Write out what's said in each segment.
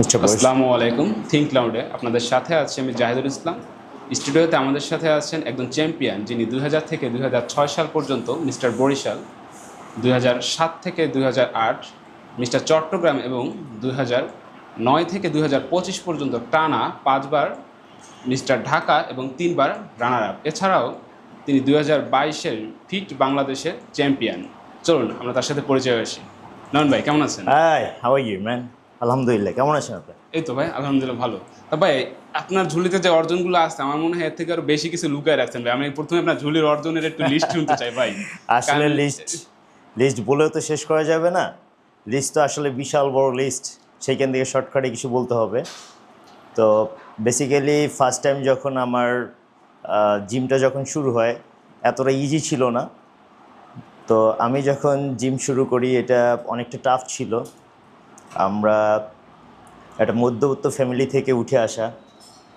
আসসালামু আলাইকুম। থিঙ্ক ক্লাউডে আপনাদের সাথে আছি আমি জাহিদুল ইসলাম। স্টুডিওতে আমাদের সাথে আছেন একজন চ্যাম্পিয়ন, যিনি 2000 থেকে 2006 সাল পর্যন্ত মিস্টার বরিশাল, 2007 থেকে 2008 মিস্টার চট্টগ্রাম এবং 2009 থেকে 2025 পর্যন্ত টানা 5বার মিস্টার ঢাকা এবং 3বার রানার আপ। এছাড়াও তিনি 2022-এর ফিট বাংলাদেশের চ্যাম্পিয়ন। চলুন আমরা তার সাথে পরিচয় আসি। নয়ন ভাই, কেমন আছেন? Hi, how are you man? আলহামদুলিল্লাহ, কেমন আছেন আপনি? এই তো ভাই, আলহামদুলিল্লাহ ভালো। তা ভাই, আপনার ঝুলিতে যে অর্জনগুলো আছে আমার মনে হয় এর থেকে আরো বেশি কিছু লুকায় রাখছেন ভাই। আমি প্রথমে আপনার ঝুলির অর্জনের একটু লিস্ট শুনতে চাই ভাই। আসলে কারণ লিস্ট লিস্ট বলেও তো শেষ করা যাবে না। লিস্ট তো আসলে বিশাল বড় লিস্ট, সেইখান থেকে শর্টকাটে কিছু বলতে হবে। তো বেসিক্যালি ফার্স্ট টাইম যখন আমার জিমটা যখন শুরু হয়, এতটা ইজি ছিল না। তো আমি যখন জিম শুরু করি, এটা অনেকটা টাফ ছিল। আমরা একটা মধ্যবিত্ত ফ্যামিলি থেকে উঠে আসা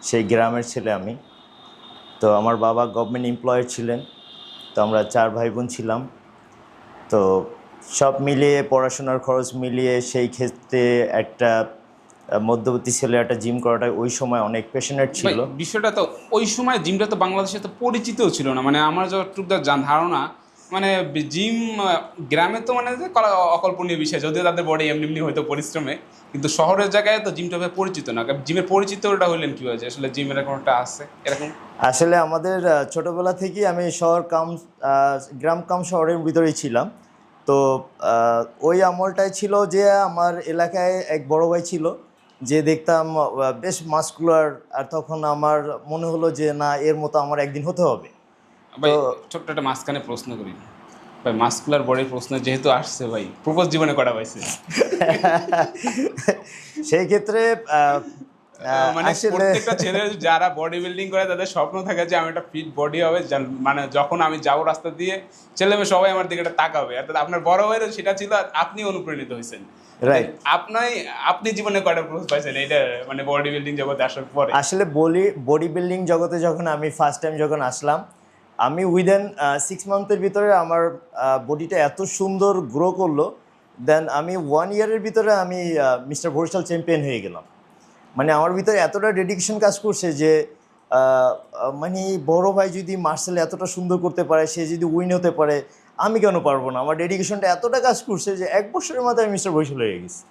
সেই গ্রামের ছেলে আমি। তো আমার বাবা গভর্নমেন্ট এমপ্লয়ার ছিলেন। তো আমরা 4 ভাই বোন ছিলাম। তো সব মিলিয়ে পড়াশোনার খরচ মিলিয়ে সেই ক্ষেত্রে একটা মধ্যবর্তী ছেলে একটা জিম করাটা ওই সময় অনেক প্যাশনেট ভাই, ছিল। বিষয়টা তো ওই সময় জিমটা তো বাংলাদেশে তো পরিচিতও ছিল না। মানে আমার যতটুকু ধারণা, মানে জিম গ্রামে তো মানে যে অকল্পনীয় বিষয়, যদিও তাদের বডি এমনি এমনি হয়তো পরিশ্রমে, কিন্তু শহরের জায়গায় তো জিমটা ভাবে পরিচিত না। জিমের পরিচিতটা হইলেন কি হয়েছে আসলে, জিম এরকম একটা আছে এরকম? আসলে আমাদের ছোটোবেলা থেকেই আমি শহর কাম গ্রাম কাম শহরের ভিতরেই ছিলাম। তো ওই আমলটাই ছিল যে আমার এলাকায় এক বড় ভাই ছিল, যে দেখতাম বেশ মাস্কুলার। আর তখন আমার মনে হলো যে না, এর মতো আমার একদিন হতে হবে। তো ভাই, ছোট্ট একটা মাঝখানে প্রশ্ন করি ভাই। মাস্কুলার বডির প্রশ্ন যেহেতু আসছে ভাই, প্রপোজ জীবনে কটা পাইছে? সেই ক্ষেত্রে মানে আসলে প্রত্যেকটা ছেলে যারা বডি বিল্ডিং করে তাদের স্বপ্ন থাকে যে আমি একটা ফিট বডি হবে, মানে যখন আমি যাবো রাস্তা দিয়ে ছেলে মেয়ে সবাই আমার দিকে একটা তাকাবে। অর্থাৎ আপনার বড় ভাইয়েরও সেটা ছিল, আর আপনি অনুপ্রাণিত হয়েছেন। রাইট। আপনি জীবনে কয়টা প্রপোজ পাইছেন এইটা, মানে বডি বিল্ডিং জগতে আসার পরে? আসলে বডি বিল্ডিং জগতে যখন আমি ফার্স্ট টাইম যখন আসলাম, আমি উইদিন 6 মান্থের ভিতরে আমার বডিটা এত সুন্দর গ্রো করলো। দেন আমি 1 ইয়ারের ভিতরে আমি মিস্টার বরিশাল চ্যাম্পিয়ন হয়ে গেলাম। মানে আমার ভিতরে এতটা ডেডিকেশন কাজ করছে যে মানে বড় ভাই যদি মার্শাল এতটা সুন্দর করতে পারে, সে যদি উইন হতে পারে, আমি কেন পারবো না? আমার ডেডিকেশনটা এতটা কাজ করছে যে 1 বছরের মাথায় আমি মিস্টার বরিশাল হয়ে গেছি।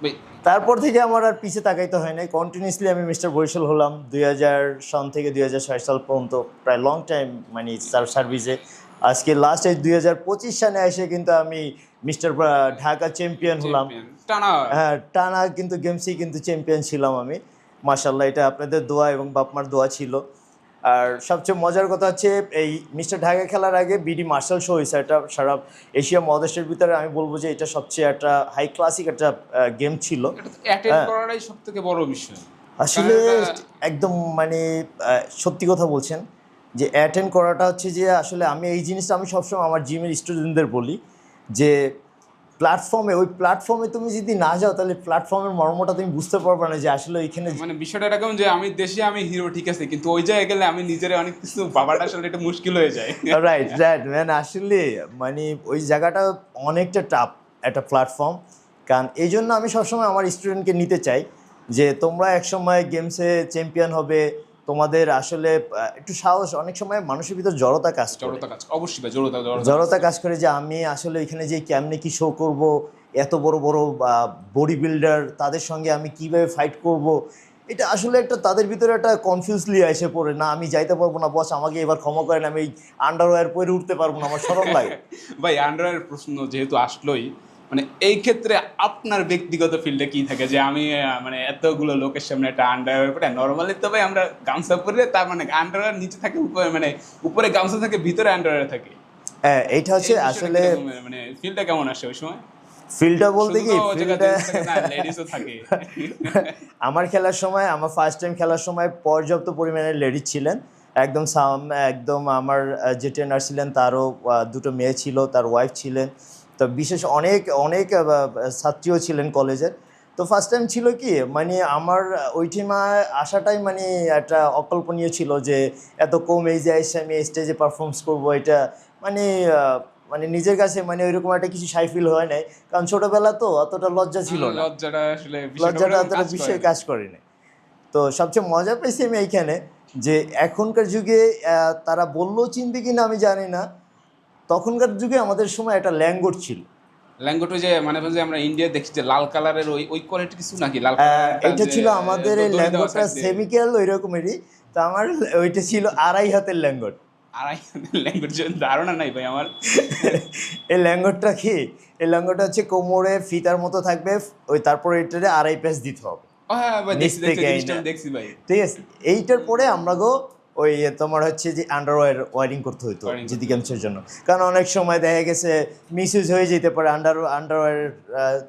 ভাই, তারপর থেকে আমার আর পিছে তাকাইতে হয় নাই। কন্টিনিউসলি আমি মিস্টার বরিশাল হলাম 2000 সন থেকে 2006 সাল পর্যন্ত, প্রায় লং টাইম মানে সার্ভিসে। আজকে লাস্ট এই 2025 সালে এসে কিন্তু আমি মিস্টার ঢাকা চ্যাম্পিয়ন হলাম। চ্যাম্পিয়ন টানা। হ্যাঁ, টানা কিন্তু গেমসেই কিন্তু চ্যাম্পিয়ন ছিলাম আমি। মাশাল্লাহ, এটা আপনাদের দোয়া এবং বাপমার দোয়া ছিল। আর সবচেয়ে মজার কথা হচ্ছে, এই মিস্টার ঢাকা খেলার আগে বিডি মার্শাল শো হয়েছে। এটা সারা এশিয়া মহাদেশের ভিতরে আমি বলবো যে এটা সবচেয়ে একটা হাই ক্লাসিক একটা গেম ছিল। এটা তো অ্যাটেন্ড হ্যাঁ, করাটাই সব থেকে বড় বিষয়। কারণ আসলে এটা একদম মানে সত্যি কথা বলছেন যে অ্যাটেন্ড করাটা হচ্ছে যে আসলে আমি এই জিনিসটা আমি সবসময় আমার জিমের স্টুডেন্টদের বলি যে ওই প্ল্যাটফর্মে তুমি যদি না যাও, তাহলে প্ল্যাটফর্মের মর্মটা তুমি বুঝতে পারবে না যে আসলে ওইখানে। মানে বিষয়টা এরকম যে আমি দেশে আমি হিরো ঠিক আছে, কিন্তু ওই জায়গায় গেলে আমি নিজের অনেক কিছু বাবাটা আসলে এটা মুশকিল হয়ে যায়। Right, right man. আসলে মানে ওই জায়গাটা অনেকটা টাফ একটা প্ল্যাটফর্ম। কারণ এই জন্য আমি সবসময় আমার স্টুডেন্টকে নিতে চাই যে তোমরা একসময় গেমসে চ্যাম্পিয়ন হবে। তোমাদের আসলে একটু সাহস, অনেক সময় মানুষের ভিতর জড়তা কাজ করে। জড়তা কাজ অবশ্যই ভাই, জড়তা জড়তা কাজ করে যে আমি আসলে ওইখানে যে কেমনে কি শো করব, এত বড় বড় বডি বিল্ডার, তাদের সঙ্গে আমি কিভাবে ফাইট করব। এটা আসলে একটা তাদের ভিতরে একটা কনফিউজলি এসে পড়ে, না আমি যাইতে পারবো না বস, আমাকে এবার ক্ষমা করেন, আমি এই আন্ডারওয়্যার পরে উঠতে পারবো না, আমার শরম লাগে। ভাই, আন্ডারের প্রশ্ন যেহেতু আসলোই, মানে এই ক্ষেত্রে আপনার ব্যক্তিগত ফিল্ডে কি থাকে যে আমি মানে এতগুলো লোকের সামনে একটা আন্ডারওয়্যার পরে, নর্মালি তো ভাই আমরা গামছা পরে, তার মানে আন্ডারওয়্যার নিচে থাকে, উপরে মানে উপরে গামছা থাকে, ভিতরে আন্ডারওয়্যার থাকে। হ্যাঁ, এইটা হচ্ছে এই বিষয়টা আসলে কিরকম, মানে ফিল্ডটা কেমন আসে ওই সময়? ফিল্ডটা বলতে শুধু কি তো ওই জায়গায় ফিল্ডটা জেন্টস থাকে না, লেডিসও থাকে। আমার খেলার সময়, আমার ফার্স্ট টাইম খেলার সময় পর্যাপ্ত পরিমাণে লেডিজ ছিলেন। একদম আমার যে ট্রেনার ছিলেন তারও দুটো মেয়ে ছিল, তার ওয়াইফ ছিলেন। তো বিশেষ অনেক অনেক ছাত্রীও ছিলেন কলেজের। তো ফার্স্ট টাইম ছিল কি মানে আমার ওই টিমে আসাটাই মানে একটা অকল্পনীয় ছিল যে এত কম এজে এসে আমি স্টেজে পারফর্মস করবো। এটা মানে মানে নিজের কাছে মানে ওইরকম একটা কিছু সাই ফিল হয় নাই, কারণ ছোটবেলা তো অতটা লজ্জা ছিল না, লজ্জাটা আসলে লজ্জাটা অতটা বিষয়ে কাজ করেনি। তো সবচেয়ে মজা পেয়েছি আমি এইখানে যে এখনকার যুগে তারা বললেও চিনবে কিনা আমি জানি না, তখনকার যুগে আমাদের সময় একটা ল্যাঙ্গুয়েজ ছিল। ল্যাঙ্গুয়েজ যে মানে যে আমরা ইন্ডিয়া দেখি যে লাল কালারের ওই কোয়ালিটি কিছু নাকি লাল এটা ছিল আমাদের এই ল্যাঙ্গুয়েজটা সেমিক্যাল ওই রকমেরই, তো আমার ওইটা ছিল 2.5 হাতের ল্যাঙ্গুয়েজ। আড়াই ল্যাঙ্গুয়েজ ধারণা নাই ভাই আমার। এই ল্যাঙ্গুয়েজটা কি, এই ল্যাঙ্গুয়েজটা হচ্ছে কোমরে ফিতার মতো থাকবে, ওই তারপরে এটারে 2.5 প্যাচ দিতে হবে। হ্যাঁ ভাই নিচ থেকে দেখছি ভাই। ঠিক আছে, এইটার পরে আমরা গো ওই তোমার হচ্ছে যে আন্ডারওয়্যার ওয়ারিং করতে হতো Wiring জিদি গেমসের জন্য, কারণ অনেক সময় দেখা গেছে মিসইউজ হয়ে যেতে পারে আন্ডারওয়্যার,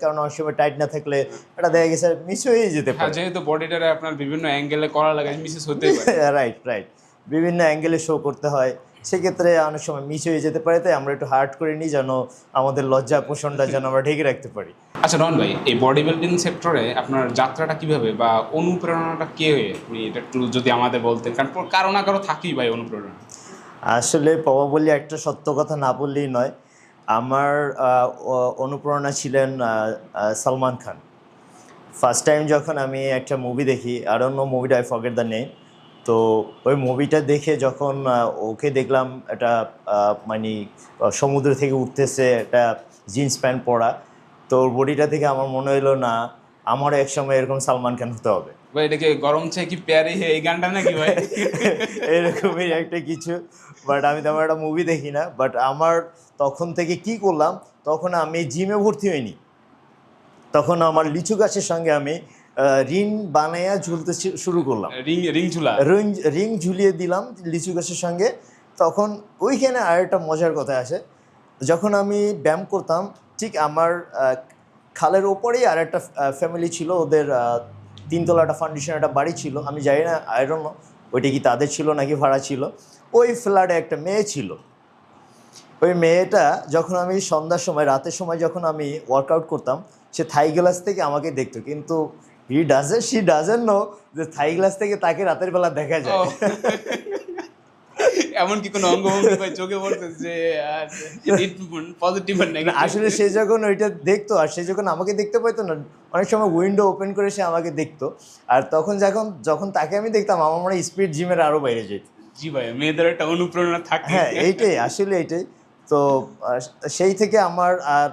কারণ অনেক সময় টাইট না থাকলে এটা দেখা গেছে মিস হয়ে যেতে হ্যাঁ পারে। যেহেতু বডিটারে আপনার বিভিন্ন অ্যাঙ্গেলে করা লাগে মিসেস হতে পারে। রাইট রাইট, বিভিন্ন অ্যাঙ্গেলে শো করতে হয়, সেক্ষেত্রে অনেক সময় মিস হয়ে যেতে পারে, তাই আমরা একটু হার্ড করে নিই যেন আমাদের লজ্জা পোষণটা যেন আমরা ঢেকে রাখতে পারি। আচ্ছা রন ভাই, এই বডি বিল্ডিং সেক্টরে আপনার যাত্রাটা কিভাবে বা অনুপ্রেরণাটা কে হয়ে আপনি এটা একটু যদি আমাদের বলতেন, কারণ কারো না কারো থাকেই ভাই অনুপ্রেরণা। আসলে প্রবাবলি একটা সত্য কথা না বললেই নয়, আমার অনুপ্রেরণা ছিলেন সালমান খান। ফার্স্ট টাইম যখন আমি একটা মুভি দেখি, আর অন্য মুভিটা আই ফরগেট দ্য নেম, তো ওই মুভিটা দেখে যখন ওকে দেখলাম একটা মানে সমুদ্র থেকে উঠতেছে একটা জিন্স প্যান্ট পরা, তো ওর বডিটা দেখে আমার মনে হলো না আমারও একসময় এরকম সালমান খান হতে হবে। ভাই এটাকে গরম চাই কি প্যারি হে এই গানটা নাকি ভাই? এরকমই একটা কিছু, বাট আমি তেমন একটা মুভি দেখি না। বাট আমার তখন থেকে কি করলাম, তখন আমি জিমে ভর্তি হইনি, তখন আমার লিচু গাছের সঙ্গে আমি রিং বানাইয়া ঝুলতে শুরু করলাম, রিং ঝুলা। রিং ঝুলিয়ে দিলাম লিচু গাছের সঙ্গে। তখন ওইখানে আরেকটা মজার কথা আসে, যখন আমি ব্যায়াম করতাম ঠিক আমার খালের ওপরেই আর একটা ফ্যামিলি ছিল, ওদের 3 তলা একটা ফাউন্ডেশন একটা বাড়ি ছিল, আমি জানি না আই ডোন্ট নো ওইটা কি তাদের ছিল নাকি ভাড়া ছিল। ওই ফ্ল্যাটে একটা মেয়ে ছিল, ওই মেয়েটা যখন আমি সন্ধ্যার সময় রাতের সময় যখন আমি ওয়ার্কআউট করতাম, সে থাই গ্লাস থেকে আমাকে দেখতো, কিন্তু শি ডাজেন্ট নো যে থাই গ্লাস থেকে তাকে রাতের বেলা দেখা যায়। এমন কি কোনো অঙ্গভঙ্গি ভাই চোখে পড়ছে যে পজিটিভ আর নেগেটিভ? আসলে সে যখন ওইটা দেখতো আর সে যখন আমাকে দেখতে পাইতো না, অনেক সময় উইন্ডো ওপেন করে সে আমাকে দেখতো, আর তখন যখন তাকে আমি দেখতাম আমার মনে হয় স্পিড জিমের আরও বাইরে যেত। জি ভাই, মেয়েদের একটা অনুপ্রেরণা থাকে। হ্যাঁ এইটাই আসলে এইটাই। তো সেই থেকে আমার আর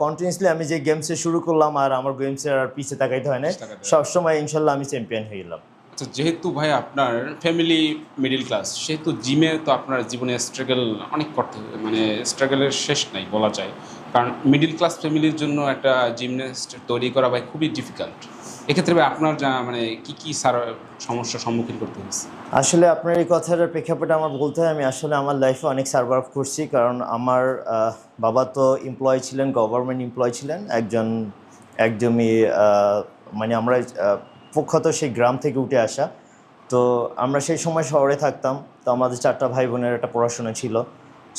কন্টিনিউসলি আমি যে গেমসে শুরু করলাম, আর আমার গেমসের আর পিছে তাকাইতে হয় না, সবসময় ইনশাল্লাহ আমি চ্যাম্পিয়ন হয়ে গেলাম। আচ্ছা, যেহেতু ভাই আপনার ফ্যামিলি মিডিল ক্লাস, সেহেতু জিমে তো আপনার জীবনে স্ট্রাগল অনেক করতে হবে, মানে স্ট্রাগলের শেষ নাই বলা যায়, কারণ মিডিল ক্লাস ফ্যামিলির জন্য একটা জিমনাস্ট তৈরি করা ভাই খুবই ডিফিকাল্ট। এক্ষেত্রে ভাই আপনার যা মানে কী সমস্যার সম্মুখীন করতে হয়েছে? আসলে আপনার এই কথাটার প্রেক্ষাপটে আমার বলতে হয়, আমি আসলে আমার লাইফে অনেক সার্ভাইভ করছি, কারণ আমার বাবা তো এমপ্লয় ছিলেন, গভর্নমেন্ট এমপ্লয় ছিলেন, একদমই মানে আমরা প্রখ্যাত সেই গ্রাম থেকে উঠে আসা। তো আমরা সেই সময় শহরে থাকতাম, তো আমাদের 4টা ভাই বোনের একটা পড়াশোনা ছিল,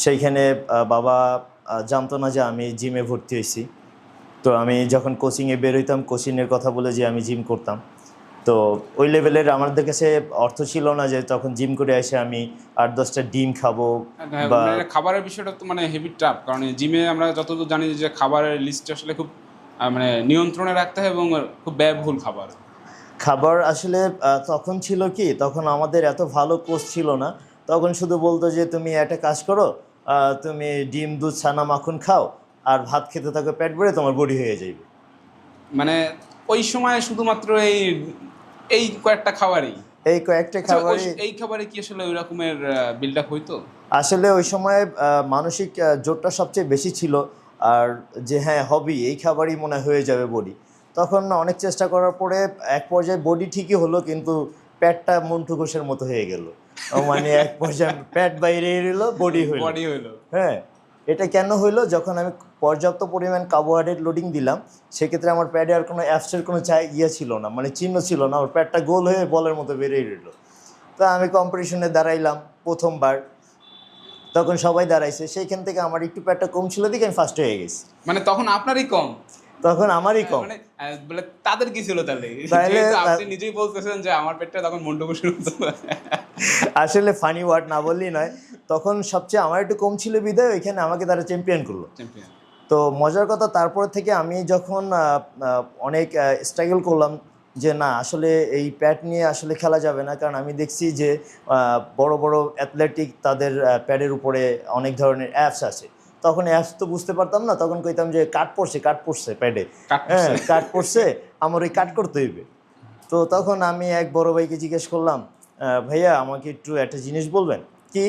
সেইখানে বাবা জানতো না যে আমি জিমে ভর্তি হয়েছি। তো আমি যখন কোচিংয়ে বেরোইতাম, কোচিংয়ের কথা বলে যে আমি জিম করতাম, তো ওই লেভেলের আমাদের কাছে অর্থ ছিল না যে তখন জিম করে এসে আমি 8-10টা ডিম খাবো। বা খাবারের বিষয়টা তো মানে হেভি টাফ, কারণ জিমে আমরা যতদূর জানি যে খাবারের লিস্ট আসলে খুব মানে নিয়ন্ত্রণে রাখতে হয় এবং খুব ব্যয়বহুল খাবার আসলে তখন ছিল কি, তখন আমাদের এত ভালো কোচ ছিল না, তখন শুধু বলতো যে তুমি একটা কাজ করো, তুমি ডিম দুধ ছানা মাখন খাও আর ভাত খেতে থাকো, পেট ভরে তোমার বডি হয়ে যাবে। মানে ওই সময় শুধুমাত্র এই কয়েকটা খাবারই, এই কয়েকটা খাবারই। এই খাবারে কি আসলে ওই রকমের বিল্ড আপ হইতো? আসলে ওই সময় মানসিক জোরটা সবচেয়ে বেশি ছিল, আর যে হ্যাঁ হবি এই খাবারই মনে হয়ে যাবে বডি। তখন অনেক চেষ্টা করার পরে এক পর্যায়ে বডি ঠিকই হলো, কিন্তু পেটটা মন্টু ঘোষের মতো হয়ে গেল, মানে এক পর্যায়ে পেট বাইরে এলো, বডি হইলো। হ্যাঁ, এটা কেন হইলো, যখন আমি পর্যাপ্ত পরিমাণ কার্বোহাইড্রেট লোডিং দিলাম, সেক্ষেত্রে আমার প্যাডে আর কোনো অ্যাপসের কোনো ছিল না, মানে চিহ্ন ছিল না, ওর প্যাডটা গোল হয়ে বলের মতো বেরিয়ে রইল। তা আমি কম্পিটিশনে দাঁড়াইলাম প্রথমবার, তখন সবাই দাঁড়াইছে, সেইখান থেকে আমার একটু প্যাডটা কম ছিল দিকে আমি ফার্স্ট হয়ে গেছি। মানে তখন আপনারই কম? তখন আমারই কম। মানে বলে তাদের কি ছিল তাহলে? তাহলে যেহেতু আপনি নিজেই বলতেছেন যে আমার পেটটা তখন মন্ডপ শুরু হতো। আসলে ফানি ওয়ার্ড না বললেই নয়, তখন সবচেয়ে আমার একটু কম ছিল বিধায় ওইখানে আমাকে তারা চ্যাম্পিয়ন করলো। চ্যাম্পিয়ন। তো মজার কথা, তারপর থেকে আমি যখন অনেক স্ট্রাগল করলাম যে না আসলে এই প্যাড নিয়ে আসলে খেলা যাবে না, কারণ আমি দেখছি যে বড় বড় অ্যাথলেটিক তাদের প্যাডের উপরে অনেক ধরনের অ্যাপস আছে। তখন অ্যাপস তো বুঝতে পারতাম না, তখন কইতাম যে কাট পড়ছে প্যাডে, হ্যাঁ কাট পড়ছে, আমার ওই কাট করতে হইবে। তো তখন আমি এক বড় ভাইকে জিজ্ঞেস করলাম, ভাইয়া আমাকে একটু একটা জিনিস বলবেন কি,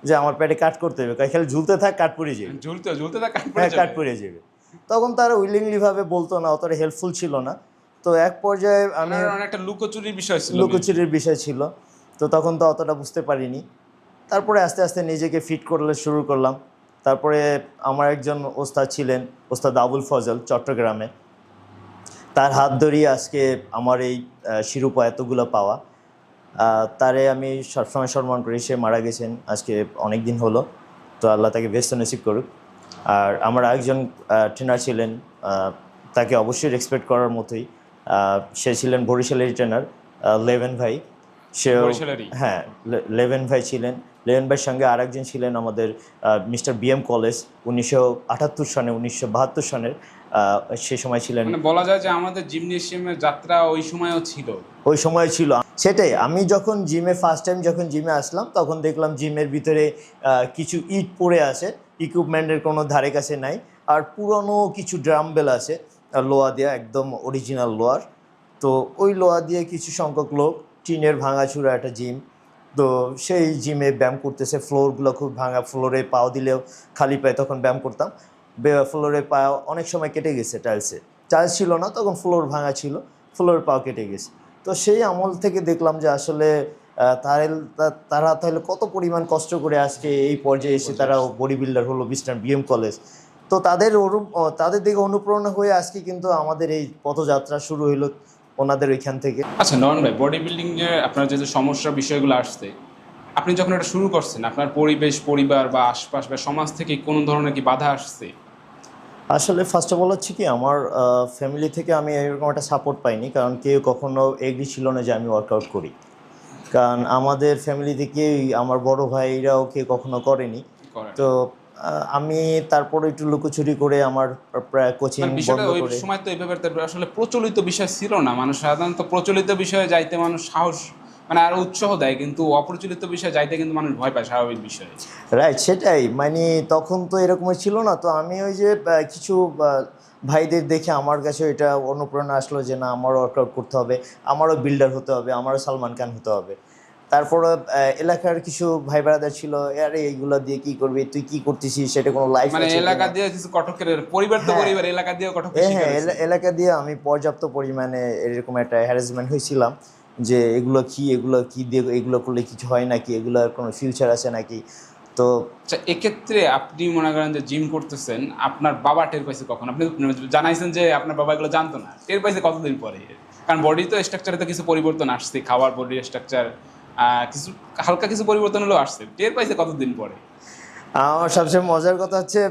যে আমার প্যাডে কাট করতে হবে, খালি ঝুলতে থাক কাট পড়ে যাবে, ঝুলতে তা কাট হ্যাঁ পড়ে কাট যাবে। পড়ে যাবে। তখন তারা উইলিংলি ভাবে বলতো না, অতটা হেল্পফুল ছিল না। তো এক পর্যায়ে আমি, আপনার অনেকটা লুকোচুরির বিষয় ছিল। লুকোচুরির বিষয় ছিল, তো তখন তো অতটা বুঝতে পারিনি। তারপরে আস্তে আস্তে নিজেকে ফিট করলে শুরু করলাম। তারপরে আমার একজন ওস্তাদ ছিলেন, ওস্তাদ আবুল ফজল, চট্টগ্রামে। তার হাত ধরিয়ে আজকে আমার এই শিরোপা এতগুলো পাওয়া। তারে আমি সবসময় সম্মান করি, সে মারা গেছেন আজকে অনেক দিন হলো, তো আল্লাহ তাকে বেস্ট নসিব করুক। আর আমার আরেকজন ট্রেনার ছিলেন, তাকে অবশ্যই রেসপেক্ট করার মতোই। সে ছিলেন বরিশালের ট্রেনার, লেভেন ভাই। সেও, বরিশালেরই? হ্যাঁ লেভেন ভাই ছিলেন। লেভেন ভাইয়ের সঙ্গে আরেকজন ছিলেন আমাদের মিস্টার BM কলেজ, 1978 সনে, 1972 সনের, সে সময় ছিলেন। মানে বলা যায় যে আমাদের জিমনেশিয়ামের যাত্রা ওই সময়ও ছিল। ওই সময় ছিল সেটাই। আমি যখন জিমে ফার্স্ট টাইম যখন জিমে আসলাম, তখন দেখলাম জিমের ভিতরে কিছু ইট পড়ে আছে, ইকুইপমেন্টের কোনো ধারে কাছে নাই, আর পুরনো কিছু ড্রামবেল আছে লোহা দেওয়া, একদম অরিজিনাল লোহার। তো ওই লোহা দিয়ে কিছু সংখ্যক লোক, টিনের ভাঙাচুরা একটা জিম। তো সেই জিমে ব্যায়াম করতেছে, ফ্লোরগুলো খুব ভাঙা, ফ্লোরে পাও দিলেও খালি পায়ে তখন ব্যায়াম করতাম। ফ্লোরে পাও অনেক সময় কেটে গেছে, টাইলস ছিল না তখন, ফ্লোর ভাঙা ছিল, ফ্লোরের পাও কেটে গেছে। তো সেই আমল থেকে দেখলাম যে আসলে তারা তাহলে কত পরিমাণ কষ্ট করে আজকে এই পর্যায়ে এসে তারা বডি বিল্ডার হলো, মিস্টার BM কলেজ। তো তাদের দিকে অনুপ্রেরণা হয়ে আজকে কিন্তু আমাদের এই পথযাত্রা শুরু হলো ওনাদের ওইখান থেকে। আচ্ছা নয়ন ভাই, বডি বিল্ডিং এ আপনার যে যে সমস্যার বিষয়গুলো আসছে, আপনি যখন এটা শুরু করছেন, আপনার পরিবেশ, পরিবার বা আশপাশ বা সমাজ থেকে কোনো ধরনের কি বাধা আসছে? আসলে ফার্স্ট অফ অল হচ্ছে কি, আমার ফ্যামিলি থেকে আমি এরকম একটা সাপোর্ট পাইনি, কারণ কেউ কখনো এগ্রি ছিল না যে আমি ওয়ার্কআউট করি। কারণ আমাদের ফ্যামিলি থেকেই আমার বড় ভাইরাও কেউ কখনো করেনি। তো আমি তারপরে একটু লুকোচুরি করে আমার প্রায় কোচিং মানে বিষয়টা বন্ধ ওই করে। সময় তো এইভাবে আসলে প্রচলিত বিষয় ছিল না। মানুষ সাধারণত প্রচলিত বিষয়ে যাইতে মানুষ সাহস মানে আরো উৎসাহ দেয়, কিন্তু অপ্রচলিত বিষয়ে যাইতে কিন্তু মানুষ ভয় পায়, স্বাভাবিক বিষয়। রাইট, সেটাই। মানে তখন তো এরকমই ছিল না। তো আমি ওই যে কিছু ভাইদের দেখে আমার কাছে এটা অনুপ্রেরণা আসলো যে না, আমারও ওয়ার্কআউট করতে হবে, আমারও বিল্ডার হতে হবে, আমারও সালমান খান হতে হবে। তারপরে এলাকার কিছু ভাই ব্রাদার ছিল, আরে এইগুলো দিয়ে কি করবি, তুই কি করতেছিস, সেটা কোনো লাইফ মানে আছে এলাকা কিনা? দিয়ে কিছু কটকের পরিবার তো হ্যাঁ, পরিবার, এলাকা দিয়েও কটকের হ্যাঁ শিকার হ্যাঁ, হয়েছে। এলাকা দিয়ে আমি পর্যাপ্ত পরিমাণে এরকম একটা হ্যারাসমেন্ট হয়েছিলাম যে এগুলো কি দিয়ে, এগুলো করলে কিছু হয় নাকি, এগুলোর কোনো ফিউচার আছে নাকি। তো আচ্ছা, এক্ষেত্রে আপনি মনে করেন যে জিম করতেছেন, আপনার বাবা টের পাইছে কখন? আপনি জানাইছেন যে আপনার বাবা এগুলো জানতো না, টের পাইছে কতদিন পরে? কারণ বডি তো স্ট্রাকচারে তো কিছু পরিবর্তন আসছে, খাওয়ার বডি স্ট্রাকচার কিছু হালকা কিছু পরিবর্তন হলেও আসছে, টের পাইছে কতদিন পরে? আমার সবচেয়ে মজার কথা হচ্ছে,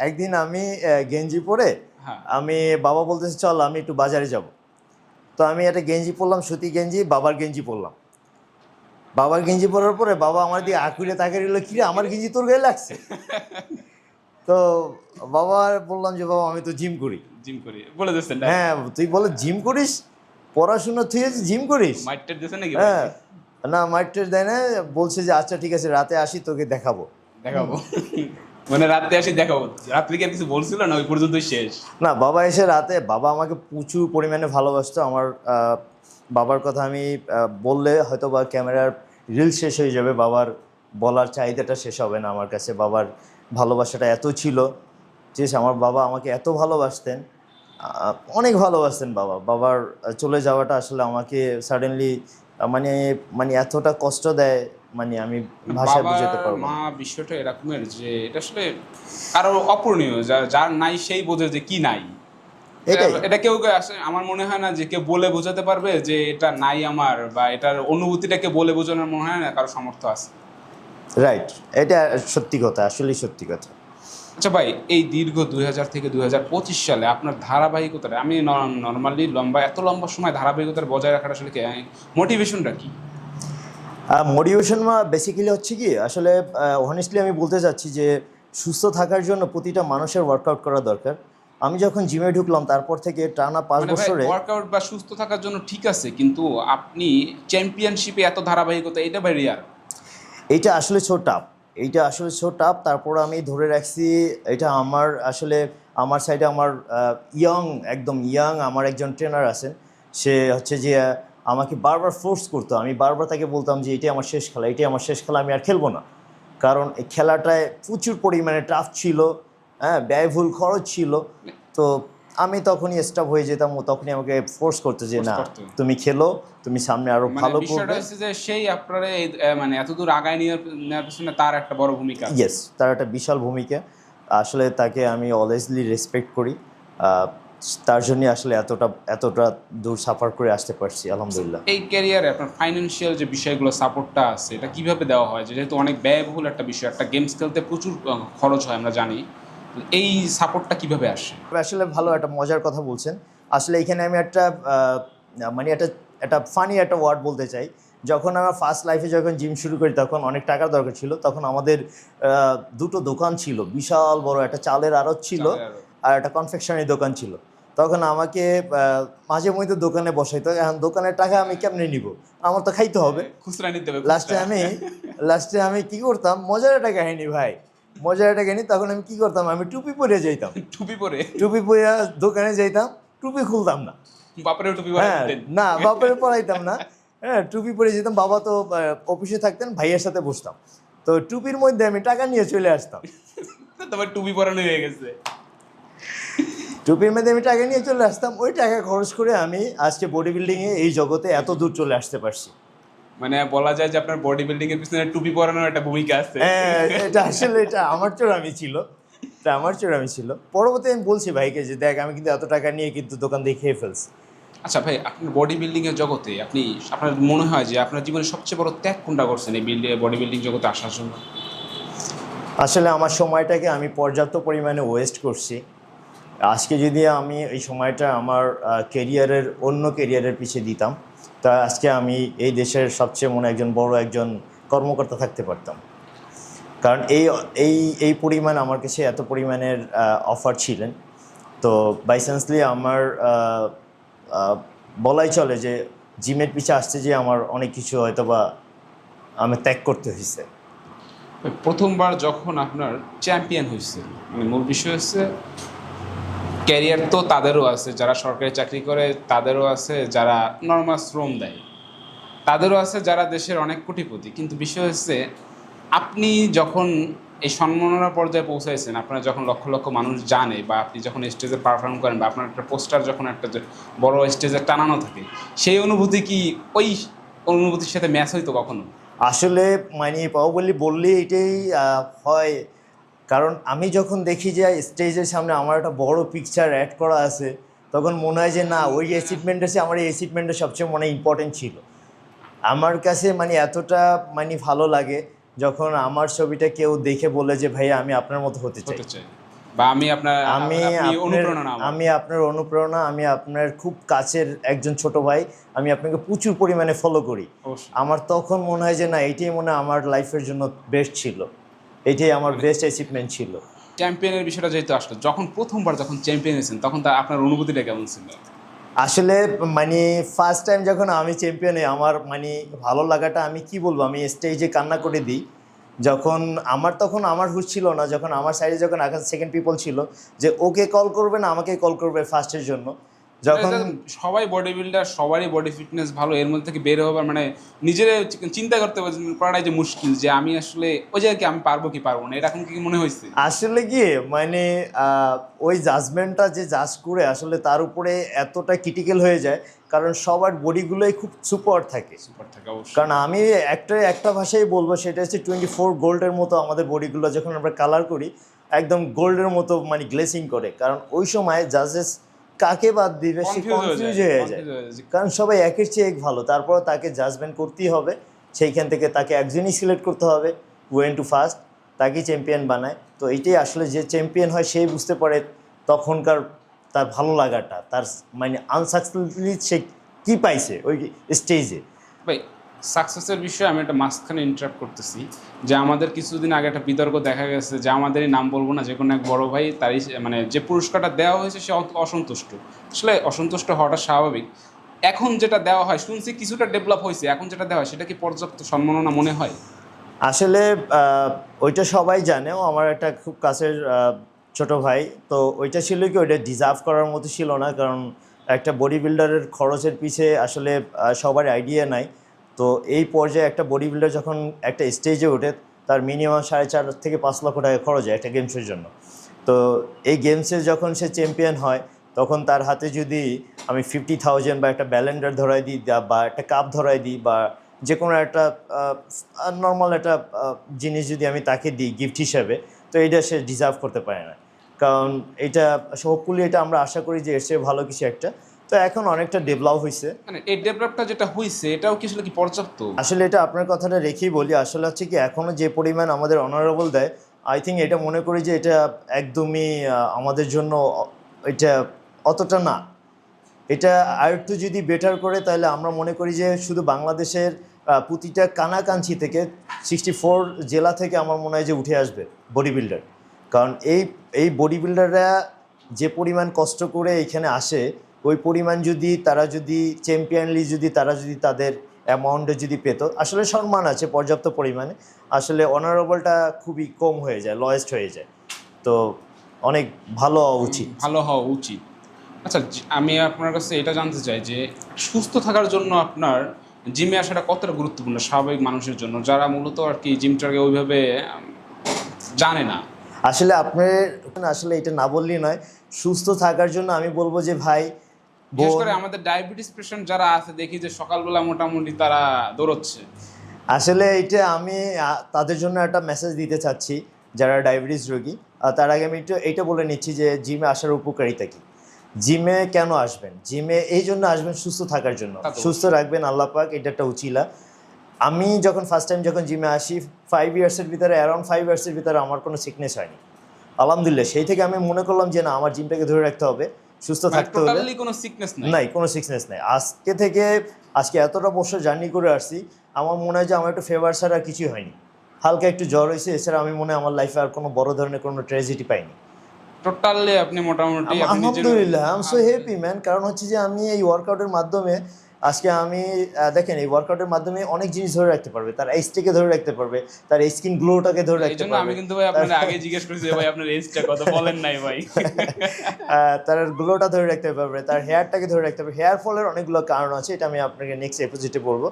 একদিন আমি গেঞ্জি পরে, হ্যাঁ। আমি বাবা বলতেছে চল আমি একটু বাজারে যাব। তো আমি একটা গেঞ্জি পরলাম, সুতি গেঞ্জি, বাবার গেঞ্জি পরলাম। বাবার গেঞ্জি পরার পরে বাবা আমার দিয়ে আকুলে তাকিয়ে রইল, কিরে আমার গেঞ্জি তোর গায়ে লাগছে? তো বাবা বললাম যে বাবা আমি তো জিম করি। জিম করি বলে দিচ্ছেন? হ্যাঁ, তুই বলে জিম করিস, পড়াশোনা তুই জিম করিস? মাইটের দিয়েছেন নাকি? হ্যাঁ, না মাইটের দেয় না, বলছে যে আচ্ছা ঠিক আছে রাতে আসি তোকে দেখাবো। দেখাবো? মানে রাতে আসি দেখাবো? রাত্রে কি আর কিছু বলছিল না, ওই পর্যন্তই শেষ? না, বাবা এসে রাতে, বাবা আমাকে প্রচুর পরিমাণে ভালোবাসতো। আমার বাবার কথা আমি বললে হয়তো বা ক্যামেরার রিল শেষ হয়ে যাবে, বাবার বলার চাহিদাটা শেষ হবে না আমার কাছে। বাবার ভালোবাসাটা এত ছিল যে আমার বাবা আমাকে এত ভালোবাসতেন, অনেক ভালোবাসতেন বাবা। বাবার চলে যাওয়াটা আসলে আমাকে সাডেনলি মানে মানে এতটা কষ্ট দেয়, মানে আমি ভাষায় বুঝাতে বাবা পারবো না। মা বিষয়টা এরকমের যে এটা আসলে কারো অপূরণীয়, যার নাই সেই বোঝে যে কি নাই। এটাই এটা কেউ আসলে আমার মনে হয় না যে কেউ বলে বোঝাতে পারবে যে এটা নাই আমার, বা এটার অনুভূতিটাকে বলে বোঝানোর মনে হয় না কারো সামর্থ্য আছে। রাইট, এটা সত্যি কথা, আসলেই সত্যি কথা। আচ্ছা ভাই, এই দীর্ঘ 2000 থেকে 2025 সালে আপনার ধারাবাহিকতাটা, আমি নর্মালি এত লম্বা সময় ধারাবাহিকতার বজায় রাখার আসলে মোটিভেশনটা কি? মোটিভেশন বেসিক্যালি হচ্ছে কি আসলে অনেস্টলি আমি বলতে চাচ্ছি যে সুস্থ থাকার জন্য প্রতিটা মানুষের ওয়ার্কআউট করা দরকার। আমি যখন জিমে ঢুকলাম তারপর থেকে টানা 5 মানে ভাই, বছরে ওয়ার্কআউট বা সুস্থ থাকার জন্য ঠিক আছে, কিন্তু আপনি চ্যাম্পিয়নশিপে এত ধারাবাহিকতা, এটা ভাই রেয়ার। এইটা আসলে সো টাফ, এইটা আসলে সো টাফ। তারপর আমি ধরে রাখছি এটা আমার আসলে আমার সাইডে আমার ইয়ং, একদম ইয়াং আমার একজন ট্রেনার আছেন। সে হচ্ছে যে আমাকে বারবার ফোর্স করতো, আমি বারবার তাকে বলতাম যে এটাই আমার শেষ খেলা, এটাই আমার শেষ খেলা, আমি আর খেলবো না। কারণ এই খেলাটায় প্রচুর পরিমাণে টাফ ছিল, হ্যাঁ, ব্যয়বহুল খরচ ছিল। তো আমি তখনই স্টপ হয়ে যেতাম, ও তখনই আমাকে ফোর্স করতো যে Force না, করতো। তুমি খেলো, তুমি সামনে আরো মানে ভালো বিষয়টা করবে। হচ্ছে যে সেই আপনারা মানে এতদূর আগায় নেওয়ার পিছনে তার একটা বড় ভূমিকা আছে। ইয়েস, তার একটা বিশাল ভূমিকা। আসলে তাকে আমি অলওয়েজলি রেসপেক্ট করি। আহ, তার জন্যই আসলে এতটা দূর সাফার করে আসতে পারছি আলহামদুলিল্লাহ। এই ক্যারিয়ারে আপনার ফাইন্যান্সিয়াল যে বিষয়গুলো, সাপোর্টটা আছে, এটা কিভাবে দেওয়া হয়? যেহেতু অনেক ব্যয়বহুল একটা বিষয়, একটা গেমস খেলতে প্রচুর খরচ হয় আমরা জানি, এই সাপোর্টটা কিভাবে আসে? আসলে ভালো একটা মজার কথা বলছেন। আসলে এখানে আমি একটা মানে একটা ফানি একটা ওয়ার্ড বলতে চাই। যখন আমার ফার্স্ট লাইফে যখন জিম শুরু করি তখন অনেক টাকার দরকার ছিল। তখন আমাদের দুটো দোকান ছিল, বিশাল বড় একটা চালের আড়ত ছিল চালের আড়ত। আর একটা কনফেকশনারি দোকান ছিল। তখন আমাকে মাঝে মধ্যে দোকানে বসাইতো। এখন দোকানের টাকা আমি কেমনে নিব? আমার তো খাইতে হবে। খুচরা নিতে হবে, লাস্টে আমি কি করতাম, মজার একটা কাহিনী ভাই, মজার একটা কাহিনী। তখন আমি কি করতাম, আমি টুপি পরে যাইতাম, টুপি পরে। টুপি পরে দোকানে যাইতাম, টুপি খুলতাম না। বাপরেও টুপি পরে হ্যাঁ, দিতেন? না বাপের পড়াইতাম না। হ্যাঁ, টুপি পরে যেতাম, বাবা তো অফিসে থাকতেন, ভাইয়ের সাথে বসতাম। তো টুপির মধ্যে আমি টাকা নিয়ে চলে আসতাম। তোমার টুপি পরানো হয়ে গেছে। টুপির মধ্যে আমি টাকা নিয়ে চলে আসতাম, ওই টাকা খরচ করে আমি আজকে বডি বিল্ডিংয়ে এই জগতে এত দূর চলে আসতে পারছি। মানে বলা যায় যে আপনার বডি বিল্ডিং এর পিছনে টুপি পরানোর একটা ভূমিকা আছে। হ্যাঁ, এটা আমার চোরামি ছিল, এটা আমার চোরামি ছিল। পরবর্তী আমি বলছি ভাইকে যে দেখ, আমি কিন্তু এত টাকা নিয়ে কিন্তু দোকান দিয়ে খেয়ে ফেলছি। আচ্ছা ভাই, আপনার বডি বিল্ডিং এর জগতে আপনার মনে হয় যে আপনার জীবনে সবচেয়ে বড় ত্যাগ কোনটা করছেন এই বডি বিল্ডিং জগতে আসার জন্য? আসলে আমার সময়টাকে আমি পর্যাপ্ত পরিমাণে ওয়েস্ট করছি। আজকে যদি আমি এই সময়টা আমার অন্য কেরিয়ারের পিছিয়ে দিতাম, তা আজকে আমি এই দেশের সবচেয়ে একজন বড় একজন কর্মকর্তা থাকতে পারতাম। কারণ এই এই পরিমাণ আমার কাছে এত পরিমাণের অফার ছিলেন। তো বাইচান্সলি আমার বলাই চলে যে জিমের পিছে আসছে যে আমার অনেক কিছু হয়তো বা আমি ত্যাগ করতে হয়েছে। প্রথমবার যখন আপনার চ্যাম্পিয়ন হয়েছে, মানে মূল বিষয় হচ্ছে ক্যারিয়ার তো তাদেরও আছে যারা সরকারি চাকরি করে, তাদেরও আছে যারা নর্মাল শ্রম দেয়, তাদেরও আছে যারা দেশের অনেক কোটিপতি। কিন্তু বিষয় হচ্ছে আপনি যখন এই সম্মাননার পর্যায়ে পৌঁছাইছেন, আপনার যখন লক্ষ লক্ষ মানুষ জানে, বা আপনি যখন স্টেজে পারফর্ম করেন, বা আপনার একটা পোস্টার যখন একটা বড় স্টেজে টানানো থাকে, সেই অনুভূতি কি ওই অনুভূতির সাথে ম্যাচ হইতো কখনো? আসলে মানে বললে এটাই হয়। কারণ আমি যখন দেখি যে স্টেজের সামনে আমার একটা বড় পিকচার অ্যাড করা আছে, তখন মনে হয় যে না, ওই অ্যাচিভমেন্টের চেয়ে আমার এই অ্যাচিভমেন্টটা সবচেয়ে ইম্পর্টেন্ট ছিল। আমার কাছে এতটা ভালো লাগে যখন আমার ছবিটা কেউ দেখে বলে যে ভাই আমি আপনার মতো হতে চাই, বা আমি আপনার আমি আপনি আপনার অনুপ্রেরণা আমার। আমি আপনার অনুপ্রেরণা, আমি আপনার খুব কাছের একজন ছোট ভাই, আমি আপনাকে প্রচুর পরিমাণে ফলো করি। অবশ্যই। আমার তখন মনে হয় যে না, এটাই আমার লাইফের জন্য বেস্ট ছিল, এটাই আমার বেস্ট অ্যাচিভমেন্ট ছিল। চ্যাম্পিয়নের বিষয়টা যেহেতু আসলো, প্রথমবার যখন চ্যাম্পিয়ন হয়েছেন, তখন আপনার অনুভূতিটা কেমন ছিল? আসলে ফার্স্ট টাইম যখন আমি চ্যাম্পিয়ন হই, আমার ভালো লাগাটা আমি কি বলবো, আমি স্টেজে কান্না করে দিই। তখন আমার হুঁশ ছিল না, যখন আমার সাইডে যখন সেকেন্ড পিপল ছিল যে ওকে কল করবে না আমাকে কল করবে ফার্স্টের জন্য, যখন সবাই বডি বিল্ডার, সবারই বডি ফিটনেস ভালো, এর মধ্যে থেকে বের হবার মানে নিজের চিন্তা করতে করাটাই যে মুশকিল, যে আমি আসলে ওই জায়গায় কি আমি পারবো কি পারবো না, এরকম কি মনে হয়েছে? আসলে কি ওই জাজমেন্টটা যে জাজ করে আসলে তার উপরে এতটা ক্রিটিক্যাল হয়ে যায়, কারণ সবার বডিগুলোই খুব সুপার থাকে। অবশ্যই। কারণ আমি একটা ভাষাই বলবো, সেটা হচ্ছে 24 গোল্ডের মতো আমাদের বডিগুলো যখন আমরা কালার করি, একদম গোল্ডের মতো গ্লেসিং করে। কারণ ওই সময় জাজেস কাকে বাদ দিবে সে কনফিউজ হয়ে যায়, কারণ সবাই একের চেয়ে এক ভালো। তারপর তাকে জাজমেন্ট করতেই হবে, সেইখান থেকে তাকে একজনই সিলেক্ট করতে হবে, ওয়েন টু ফার্স্ট। তাকেই চ্যাম্পিয়ন বানায়। তো এইটাই আসলে যে চ্যাম্পিয়ন হয় সেই বুঝতে পারে তখনকার তার ভালো লাগাটা, তার মানে আনসাকসেসফুলি সে কী পাইছে ওই স্টেজে। ভাই সাকসেসের বিষয়ে আমি একটা মাঝখানে ইন্টারাপ্ট করতেছি যে আমাদের কিছুদিন আগে একটা বিতর্ক দেখা গেছে যে আমাদেরই নাম বলবো না, যে কোনো এক বড় ভাই তারই মানে যে পুরস্কারটা দেওয়া হয়েছে সে অসন্তুষ্ট। আসলে অসন্তুষ্ট হওয়াটা স্বাভাবিক। এখন যেটা দেওয়া হয় শুনছি কিছুটা ডেভেলপ হয়েছে, এখন যেটা দেওয়া হয় সেটা কি পর্যাপ্ত সম্মাননা মনে হয়? আসলে ওইটা সবাই জানে, ও আমার একটা খুব কাছের ছোট ভাই। তো ওইটা ছিল কি, ওইটা ডিজার্ভ করার মতো ছিল না, কারণ একটা বডি বিল্ডারের খরচের পিছে আসলে সবার আইডিয়া নাই। তো এই পর্যায়ে একটা বডি বিল্ডার যখন একটা স্টেজে ওঠে তার মিনিমাম 4.5 থেকে 5 লক্ষ টাকা খরচ হয় একটা গেমসের জন্য। তো এই গেমসে যখন সে চ্যাম্পিয়ন হয় তখন তার হাতে যদি আমি 50,000 বা একটা ব্যালেন্ডার ধরাই দিই বা একটা কাপ ধরাই দিই বা যে কোনো একটা নর্মাল একটা জিনিস যদি আমি তাকে দিই গিফট হিসাবে, তো এইটা সে ডিজার্ভ করতে পারে না। কারণ এটা হোপফুলি এটা আমরা আশা করি যে এর চেয়ে ভালো কিছু একটা। তো এখন অনেকটা ডেভেলপ হয়েছে। মানে এই ডেভেলপটা যেটা হয়েছে এটাও কি আসলে কি পর্যাপ্ত? আসলে এটা আপনার কথাটা রেখেই বলি, আসলে হচ্ছে কি এখনও যে পরিমাণ আমাদের অনারেবল দেয়, আই থিঙ্ক এটা মনে করি যে এটা একদমই আমাদের জন্য এটা অতটা না। এটা আরেকটু যদি বেটার করে তাহলে আমরা মনে করি যে শুধু বাংলাদেশের প্রতিটা কানাকাঞ্চি থেকে 64 জেলা থেকে আমার মনে হয় যে উঠে আসবে বডি বিল্ডার। কারণ এই বডি বিল্ডাররা যে পরিমাণ কষ্ট করে এখানে আসে, ওই পরিমাণ যদি তারা যদি চ্যাম্পিয়নলি যদি তারা যদি তাদের অ্যামাউন্টে যদি পেত, আসলে সম্মান আছে পর্যাপ্ত পরিমাণে, আসলে অনারেবলটা খুবই কম হয়ে যায়, লয়েস্ট হয়ে যায়। তো অনেক ভালো হওয়া উচিত। ভালো হওয়া উচিত। আচ্ছা, আমি আপনার কাছে এটা জানতে চাই যে সুস্থ থাকার জন্য আপনার জিমে আসাটা কতটা গুরুত্বপূর্ণ স্বাভাবিক মানুষের জন্য, যারা মূলত আর কি জিমটাকে ওইভাবে জানে না? আসলে আপনার আসলে এটা না বললেই নয়, সুস্থ থাকার জন্য আমি বলবো যে ভাই, বিশেষ করে আমাদের ডায়াবেটিস পেশেন্ট যারা আছে দেখি যে সকালবেলা মোটামুটি তারা দৌড়চ্ছে। আসলে এইটা আমি তাদের জন্য একটা মেসেজ দিতে চাচ্ছি যারা ডায়াবেটিস রোগী। তার আগে আমি একটু এইটা বলে নিচ্ছি যে জিমে আসার উপকারিতা কী। জিমে কেন আসবেন? জিমে এই জন্য আসবেন সুস্থ থাকার জন্য, সুস্থ রাখবেন আল্লাহ পাক, এটা একটা উচিলা। আমি যখন ফার্স্ট টাইম যখন জিমে আসি 5 ইয়ার্সের ভিতরে, অ্যারাউন্ড 5 ইয়ার্সের ভিতরে আমার কোনো সিকনেস হয়নি আলহামদুলিল্লাহ। সেই থেকে আমি মনে করলাম যে না, আমার জিমটাকে ধরে রাখতে হবে, সুস্থ থাকতে হবে। টোটালি কোনো সিকনেস নাই, কোনো সিকনেস নাই। আজকে এতটা বছর জার্নি করে আসছি, আমার মনে হয় যে আমার একটু ফেভার ছাড়া আর কিছুই হয়নি। হালকা একটু জ্বর হয়েছে, এছাড়া আমি মনে হয় আমার লাইফে আর কোনো বড় ধরনের কোনো ট্র্যাজেডি পাইনি। টোটালি আপনি মোটামুটি আলহামদুলিল্লাহ, I am so happy man. কারণ হচ্ছে যে আমি এই ওয়ার্কআউটের মাধ্যমে আজকে আমি দেখেন এই ওয়ার্কআউটের মাধ্যমে অনেক জিনিস ধরে রাখতে পারবে, তার এইজটাকে ধরে রাখতে পারবে, তার স্কিন গ্লোটাকে ধরে রাখতে পারবে। আমি কিন্তু ভাই আপনাদের আগে জিজ্ঞেস করেছি ভাই আপনার এজটা কত, বলেন নাই ভাই। তার গ্লোটা ধরে রাখতে পারবে, তার হেয়ারটাকে ধরে রাখতে পারবে। হেয়ার ফলের অনেকগুলো কারণ আছে, এটা আমি আপনাকে নেক্সট এপিসোডে বলবো।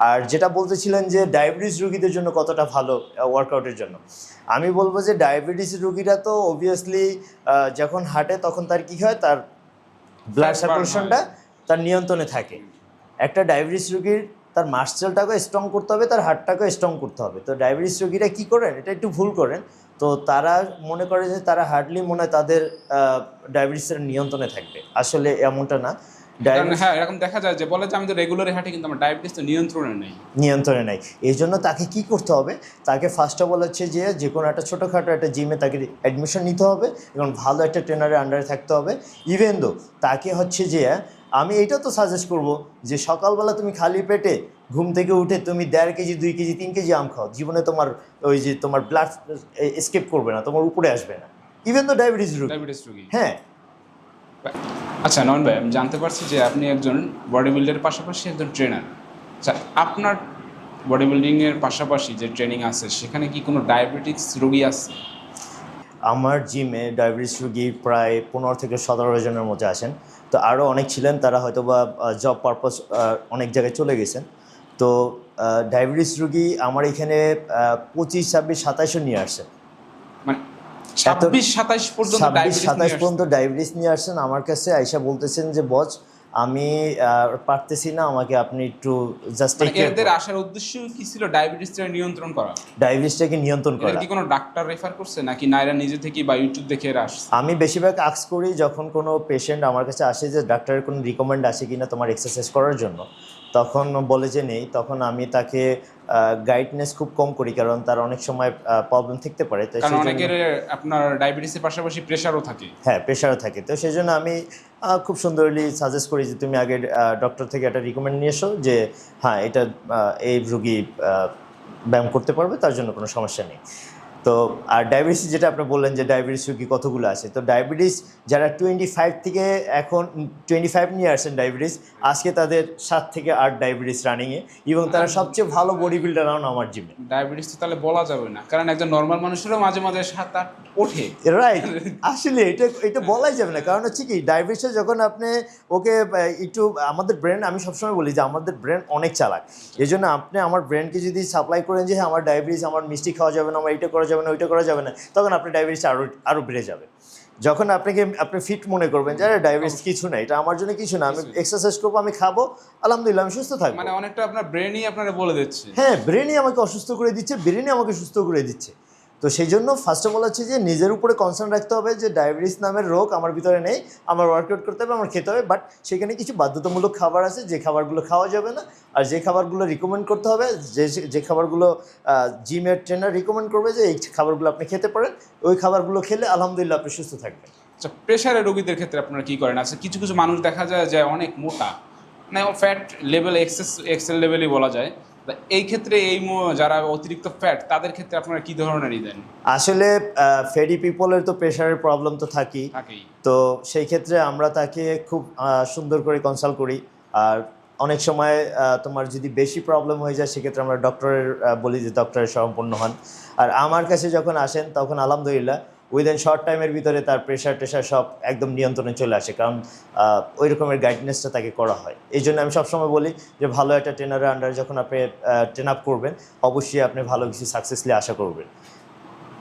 আর যেটা বলতেছিলেন যে ডায়াবেটিস রোগীদের জন্য কতটা ভালো ওয়ার্কআউটের জন্য, আমি বলবো যে ডায়াবেটিস রোগীরা তো অবভিয়াসলি যখন হাঁটে তখন তার কী হয়, তার ব্লাড সার্কুলেশনটা তার নিয়ন্ত্রণে থাকে। একটা ডায়াবেটিস রোগীর তার মাসেলটাকে স্ট্রং করতে হবে, তার হার্টটাকেও স্ট্রং করতে হবে। তো ডায়াবেটিস রোগীরা কী করেন, এটা একটু ভুল করেন। তো তারা মনে করে যে তারা হার্ডলি মনে হয় তাদের ডায়াবেটিসের নিয়ন্ত্রণে থাকবে, আসলে এমনটা না। হ্যাঁ, এরকম দেখা যায় যে বলে যে আমি তো রেগুলারই হাঁটি কিন্তু আমার ডায়াবেটিস তো নিয়ন্ত্রণে নেই। এই জন্য তাকে কি করতে হবে, তাকে ফার্স্ট অফ অল হচ্ছে যে কোনো একটা ছোটোখাটো একটা জিমে তাকে অ্যাডমিশন নিতে হবে এবং ভালো একটা ট্রেনারের আন্ডারে থাকতে হবে। ইভেন দো তাকে হচ্ছে যে আমি এটা তো সাজেস্ট করবো যে সকালবেলা তুমি খালি পেটে ঘুম থেকে উঠে তুমি 1.5 কেজি 2 কেজি 3 কেজি আম খাও, জীবনে তোমার ওই যে তোমার ব্লাড এসকেপ করবে না, তোমার উপরে আসবে না, ইভেন দো ডায়াবেটিস রোগী। হ্যাঁ। আচ্ছা নয়ন ভাই, আমি জানতে পারছি যে আপনি একজন বডি বিল্ডারের পাশাপাশি একজন ট্রেনার। আচ্ছা, আপনার বডি বিল্ডিংয়ের পাশাপাশি যে ট্রেনিং আছে সেখানে কি কোনো ডায়াবেটিক্স রোগী আছে? আমার জিমে ডায়াবেটিস রোগী প্রায় 15 থেকে 17 জনের মধ্যে আসেন। তো আরও অনেক ছিলেন, তারা হয়তো বা জব পারপাস অনেক জায়গায় চলে গেছেন। তো ডায়াবেটিস রোগী আমার এখানে 25, 26, 27 নিয়ে আসছেন। মানে 26, 27 পর্যন্ত ডায়াবেটিস নিয়ে আসছেন আমার কাছে। আইসা বলতেছেন যে বস আমি পারতেছি না, আমাকে আপনি একটু জাস্ট এদের আসার উদ্দেশ্য কি ছিল? ডায়াবেটিসটাকে নিয়ন্ত্রণ করা। কি কোনো ডাক্তার রেফার করছে নাকি নাইরা নিজে থেকে বা ইউটিউব দেখে এরা আসছে? আমি বেশিরভাগ আস্ক করি যখন কোনো পেশেন্ট আমার কাছে আসে যে ডাক্তারের কোনো রিকমেন্ড আছে কিনা তোমার এক্সারসাইজ করার জন্য, তখন বলে যে নেই, তখন আমি তাকে গাইডনেস খুব কম করি, কারণ তার অনেক সময় প্রবলেম থাকতে পারে। তো কারণ সেই জন্য অনেকের আপনার ডায়াবেটিসের পাশাপাশি প্রেশারও থাকে। হ্যাঁ, প্রেশারও থাকে। তো সেই জন্য আমি খুব সুন্দরলি সাজেস্ট করি যে তুমি আগে ডক্টর থেকে একটা রিকমেন্ড নিয়ে এসো যে হ্যাঁ এটা এই রুগী ব্যায়াম করতে পারবে, তার জন্য কোনো সমস্যা নেই। তো আর ডায়াবেটিস যেটা আপনি বললেন যে ডায়াবেটিস রুগী কতগুলো আছে, তো ডায়াবেটিস যারা 25 থেকে এখন 25 নিয়ে আসছেন ডায়াবেটিস, আজকে তাদের 7 থেকে 8 ডায়াবেটিস রানিংয়ে, এবং তারা সবচেয়ে ভালো বডি বিল্ডার আমার জিমে। ডায়াবেটিস তো তাহলে বলা যাবে না, কারণ একজন নর্মাল মানুষেরও মাঝে মাঝে 7-8 ওঠে। রাইট, আসলে এটা বলাই যাবে না, কারণ হচ্ছে কি ডায়াবেটিসে যখন আপনি ওকে একটু আমাদের ব্রেন, আমি সবসময় বলি যে আমাদের ব্রেন অনেক চালাক। এই জন্য আপনি আমার ব্রেনকে যদি সাপ্লাই করেন যে হ্যাঁ আমার ডায়াবেটিস, আমার মিষ্টি খাওয়া যাবে না, আমার এটা করা যাবে না, ওইটা করা যাবে না, তখন আপনার ডায়াবেটিস আরও বেড়ে যাবে। যখন আপনি ফিট মনে করবেন যে ডায়াবেটিস কিছু না, এটা আমার জন্য কিছু না, আমি এক্সারসাইজ করবো, আমি খাবো, আলহামদুলিল্লাহ আমি সুস্থ থাকবো। মানে অনেকটা আপনার ব্রেনই আপনারা বলে দিচ্ছে। হ্যাঁ, ব্রেনই আমাকে অসুস্থ করে দিচ্ছে, ব্রেনই আমাকে সুস্থ করে দিচ্ছে। তো সেই জন্য ফার্স্ট অফ অল হচ্ছে যে নিজের উপরে কনসার্ন রাখতে হবে যে ডায়াবেটিস নামের রোগ আমার ভিতরে নেই, আমার ওয়ার্কআউট করতে হবে, আমার খেতে হবে, বাট সেখানে কিছু বাধ্যতামূলক খাবার আছে যে খাবারগুলো খাওয়া যাবে না, আর যে খাবারগুলো রিকমেন্ড করতে হবে, যে খাবারগুলো জিমের ট্রেনার রিকমেন্ড করবে যে এই খাবারগুলো আপনি খেতে পারেন, ওই খাবারগুলো খেলে আলহামদুলিল্লাহ আপনি সুস্থ থাকবেন। আচ্ছা, প্রেশারের রোগীদের ক্ষেত্রে আপনারা কি করেন? আচ্ছা, কিছু কিছু মানুষ দেখা যায় যে অনেক মোটা, মানে ফ্যাট লেভেল এক্সেল লেভেলই বলা যায়। এই ক্ষেত্রে যারা অতিরিক্ত ফ্যাট, তাদের ক্ষেত্রে আপনারা কি ধরনের দেন? আসলে ফ্যাটি পিপলের তো প্রেশারের প্রবলেম তো থাকেই। তো সেই ক্ষেত্রে আমরা তাকে খুব সুন্দর করে কনসাল্ট করি। আর অনেক সময় তোমার যদি বেশি প্রবলেম হয়ে যায়, সেক্ষেত্রে আমরা ডক্টরের বলি যে ডক্টরের সম্পন্ন হন। আর আমার কাছে যখন আসেন তখন আলহামদুলিল্লাহ উইদিন শর্ট টাইমের ভিতরে তার টেশার সব একদম নিয়ন্ত্রণে চলে আসে, কারণ ওই রকমের গাইডনেসটা তাকে করা হয়। এই জন্য আমি সবসময় বলি যে ভালো একটা ট্রেনারের আন্ডারে যখন আপনি ট্রেন আপ করবেন, অবশ্যই আপনি ভালো কিছু সাকসেসলি আশা করবেন।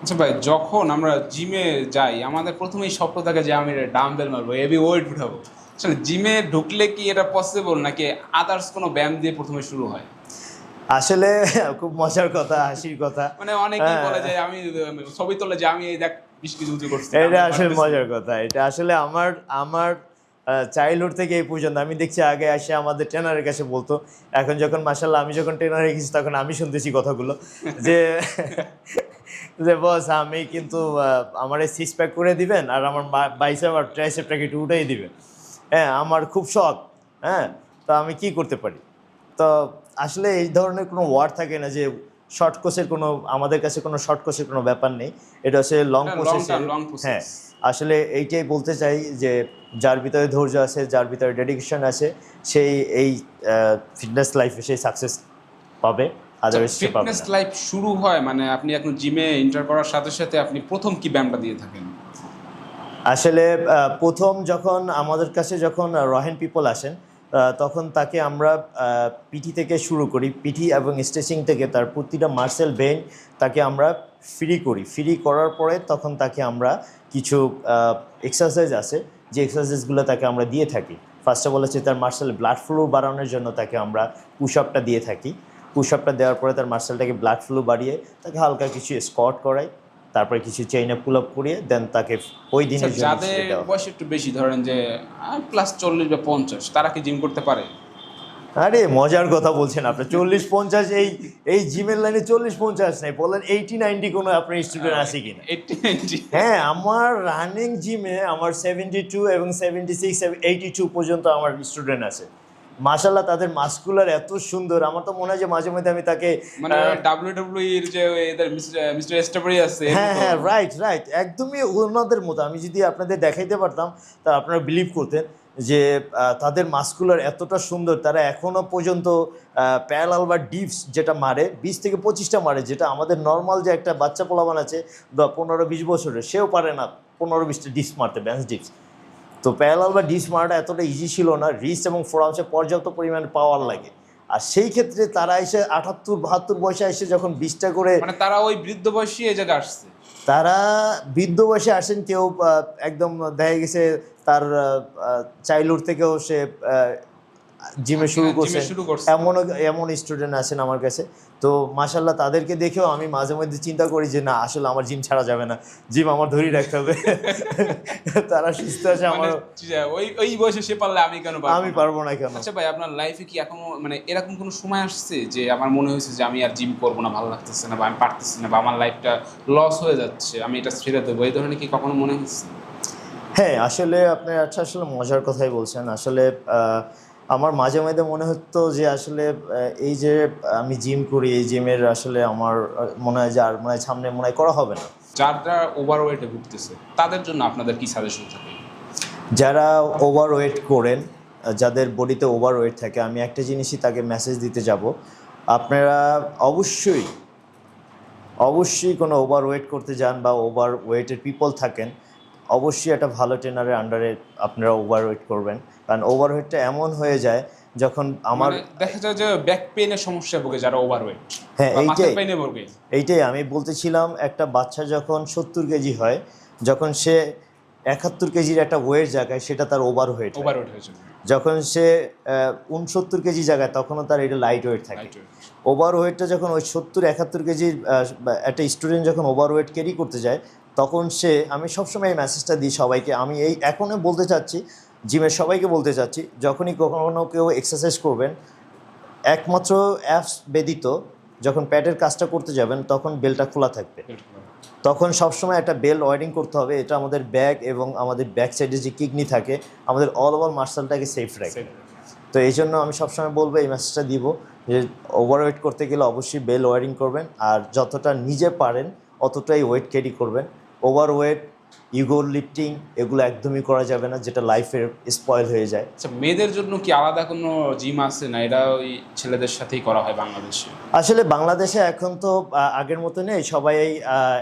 আচ্ছা ভাই, যখন আমরা জিমে যাই আমাদের প্রথমেই স্বপ্ন থাকে যে আমি ডাম্বেল মারবো, হেভি ওয়েট উঠাবো। আসলে জিমে ঢুকলে কি এটা পসিবল, নাকি আদার্স কোনো ব্যায়াম দিয়ে প্রথমে শুরু হয়? আসলে খুব মজার কথা, হাসির কথা, মানে অনেকেই বলে যে আমি ছবি তোলে যে আমি এই দেখ 20 কেজি উঁচু করছি। এটা আসলে মজার কথা। এটা আসলে আমার চাইল্ডহুড থেকে এই পর্যন্ত আমি দেখছি আগে এসে আমাদের ট্রেনারের কাছে বলতো, এখন যখন মাশাআল্লাহ আমি যখন ট্রেনারে গেছি তখন আমি শুনতেছি কথাগুলো যে যে বস আমি কিন্তু আমার এই সিক্স প্যাক করে দিবেন আর আমার বাইসেপ আর ট্রাইসেপটাকে একটু উঠাই দিবেন। হ্যাঁ, আমার খুব শখ। হ্যাঁ, তো আমি কি করতে পারি? তো আসলে এই ধরনের কোনো ওয়ার্ড থাকে না যে শর্ট কোর্সের কোনো, আমাদের কাছে কোনো শর্ট কোর্সের কোনো ব্যাপার নেই। এটা হচ্ছে লং প্রসেস। হ্যাঁ, আসলে এইটাই বলতে চাই যে যার ভিতরে ধৈর্য আছে, যার ভিতরে ডেডিকেশন আছে, সেই এই ফিটনেস লাইফে সেই সাকসেস পাবে। আদারওয়াইজ সে পাবে না। ফিটনেস লাইফ শুরু হয় মানে আপনি এখন জিমে এন্টার করার সাথে সাথে আপনি প্রথম কি ব্যায়ামটা দিয়ে থাকেন? আসলে প্রথম যখন আমাদের কাছে যখন রহেন পিপল আসেন, তখন তাকে আমরা পিটি থেকে শুরু করি, পিটি এবং স্ট্রেচিং থেকে তার প্রতিটা মার্সেল বেন তাকে আমরা ফ্রি করার পরে তখন তাকে আমরা কিছু এক্সারসাইজ আছে যে এক্সারসাইজগুলো তাকে আমরা দিয়ে থাকি। ফার্স্ট অফ অল হচ্ছে তার মার্সেল ব্লাড ফ্লো বাড়ানোর জন্য তাকে আমরা পুশ আপটা দিয়ে থাকি। পুশ আপটা দেওয়ার পরে তার মার্সেলটাকে ব্লাড ফ্লো বাড়িয়ে তাকে হালকা কিছু স্কোয়াট করাই, তারপরে কিছু চেইন আপ পুল আপ করিয়ে দেন তাকে ওই দিনের জন্য। যাদের বয়স একটু বেশি, ধরেন যে প্লাস 40 বা 50, তারা কি জিম করতে পারে? আরে মজার কথা বলছেন আপনি, 40-50 এই জিমের লাইনে 40-50 নাই, বলেন 80-90 কোনো আপনার স্টুডেন্ট আছে কিনা? 80-90? হ্যাঁ, আমার রানিং জিমে আমার 72 এবং 76-82 পর্যন্ত আমার স্টুডেন্ট আছে। মাশাআল্লাহ, তাদের মাসকুলার এত সুন্দর, আমার তো মনে হয় যে মাঝে মধ্যে আমি তাকে মানে WWE এর যে এদের মিস্টার এস্টাবরি আছে। হ্যাঁ, রাইট, একদমই ওনাদের মতো। আমি যদি আপনাদের দেখাইতে পারতাম তা আপনারা বিলিভ করতেন যে তাদের মাসকুলার এতটা সুন্দর, তারা এখনও পর্যন্ত প্যারালাল বা ডিপস যেটা মারে 20-25টা মারে, যেটা আমাদের নর্মাল যে একটা বাচ্চা পোলাপান আছে 15-20 বছরের, সেও পারে না 15-20টা ডিপস মারতে, বেঞ্চ ডিপস। তো প্যারালাল বা ডিপস মারাটা এতটা ইজি ছিল না, রিস্ট এবং ফোরআর্মসে পর্যাপ্ত পরিমাণে পাওয়ার লাগে। আর সেই ক্ষেত্রে তারা এসে 78-72 বয়সে এসে যখন 20টা করে, মানে তারা ওই বৃদ্ধ বয়সী এই জায়গায় আসছে। তারা বৃদ্ধ বয়সে আসেন, কেউ একদম দেখা গেছে তার চাইল্ডহুড থেকেও সে জিমে শুরু করছেন, শুরু করছে। এমন স্টুডেন্ট আছেন আমার কাছে। তো মাশাল্লাহ তাদেরকে দেখেও আমি মাঝে মধ্যে চিন্তা করি যে না আসলে আমার জিম ছাড়া যাবে না, জিম আমার ধরেই রাখতে হবে। তারা সুস্থ আছে, আমার ওই ওই বয়সে সে পারলে আমি কেন পারবো আমি না? পারবো না কেন? আচ্ছা ভাই, আপনার লাইফে কি এখনো মানে এরকম কোনো সময় আসছে যে আমার মনে হয়েছে যে আমি আর জিম করবো না, ভালো লাগতেছে না, বা আমি পারতেছি না, বা আমার লাইফটা লস হয়ে যাচ্ছে, আমি এটা ছেড়ে দেবো, এই ধরনের কি কখনো মনে হচ্ছে? হ্যাঁ, আসলে আপনি আচ্ছা আসলে মজার কথাই বলছেন। আসলে আমার মাঝে মাঝে মনে হতো যে আসলে এই যে আমি জিম করি, এই জিমের আসলে আমার মনে হয় যে আর মনে হয় সামনে মনে হয় করা হবে না। যারা ওভারওয়েটে ভুগতেছে তাদের জন্য আপনাদের কি সাজেশন থাকে? যারা ওভারওয়েট করেন, যাদের বডিতে ওভারওয়েট থাকে, আমি একটা জিনিসই তাকে মেসেজ দিতে যাব, আপনারা অবশ্যই অবশ্যই কোনো ওভারওয়েট করতে যান বা ওভারওয়েটের পিপল থাকেন, অবশ্যই একটা ভালো ট্রেনারের আন্ডারে আপনারা ওভারওয়েট করবেন। কারণ ওভারওয়েটটা এমন হয়ে যায় যখন আমার দেখা যায় যে ব্যাক পেইনের সমস্যা ভোগে যারা ওভারওয়েট, হ্যাঁ মাসেল পেইনে ভোগে। এইটাই আমি বলতেছিলাম, একটা বাচ্চা যখন 70 কেজি হয়, যখন সে 71 কেজির একটা ওয়েট জায়গায়, সেটা তার ওভারওয়েট। হয়েছে। যখন সে 69 কেজি জায়গায়, তখনও তার এটা লাইট ওয়েট থাকে। ওভারওয়েটটা যখন ওই 70-71 কেজির একটা স্টুডেন্ট যখন ওভারওয়েট ক্যারি করতে যায়, তখন সে, আমি সবসময় এই মেসেজটা দিই সবাইকে, আমি এই এখনও বলতে চাচ্ছি, জিমের সবাইকে বলতে চাচ্ছি, যখনই কখনো কেউ এক্সারসাইজ করবেন, একমাত্র অ্যাপস ব্যতীত যখন প্যাডের কাজটা করতে যাবেন, তখন বেলটা খোলা থাকবে। তখন সবসময় একটা বেল ওয়ারিং করতে হবে। এটা আমাদের ব্যাক এবং আমাদের ব্যাক সাইডে যে কিডনি থাকে, আমাদের অল ওভার মাসলটাকে সেফ রাখে। তো এই জন্য আমি সবসময় বলবো, এই মেসেজটা দিব যে ওভারওয়েট করতে গেলে অবশ্যই বেল ওয়ারিং করবেন, আর যতটা নিজে পারেন অতটাই ওয়েট ক্যারি করবেন। ওভারওয়েট, ইগো লিফটিং এগুলো একদমই করা যাবে না, যেটা লাইফের স্পয়েল হয়ে যায়। আচ্ছা, মেয়েদের জন্য কি আলাদা কোনো জিম আছে না, এটা ওই ছেলেদের সাথেই করা হয় বাংলাদেশে? আসলে বাংলাদেশে এখন তো আগের মতো নেই, সবাই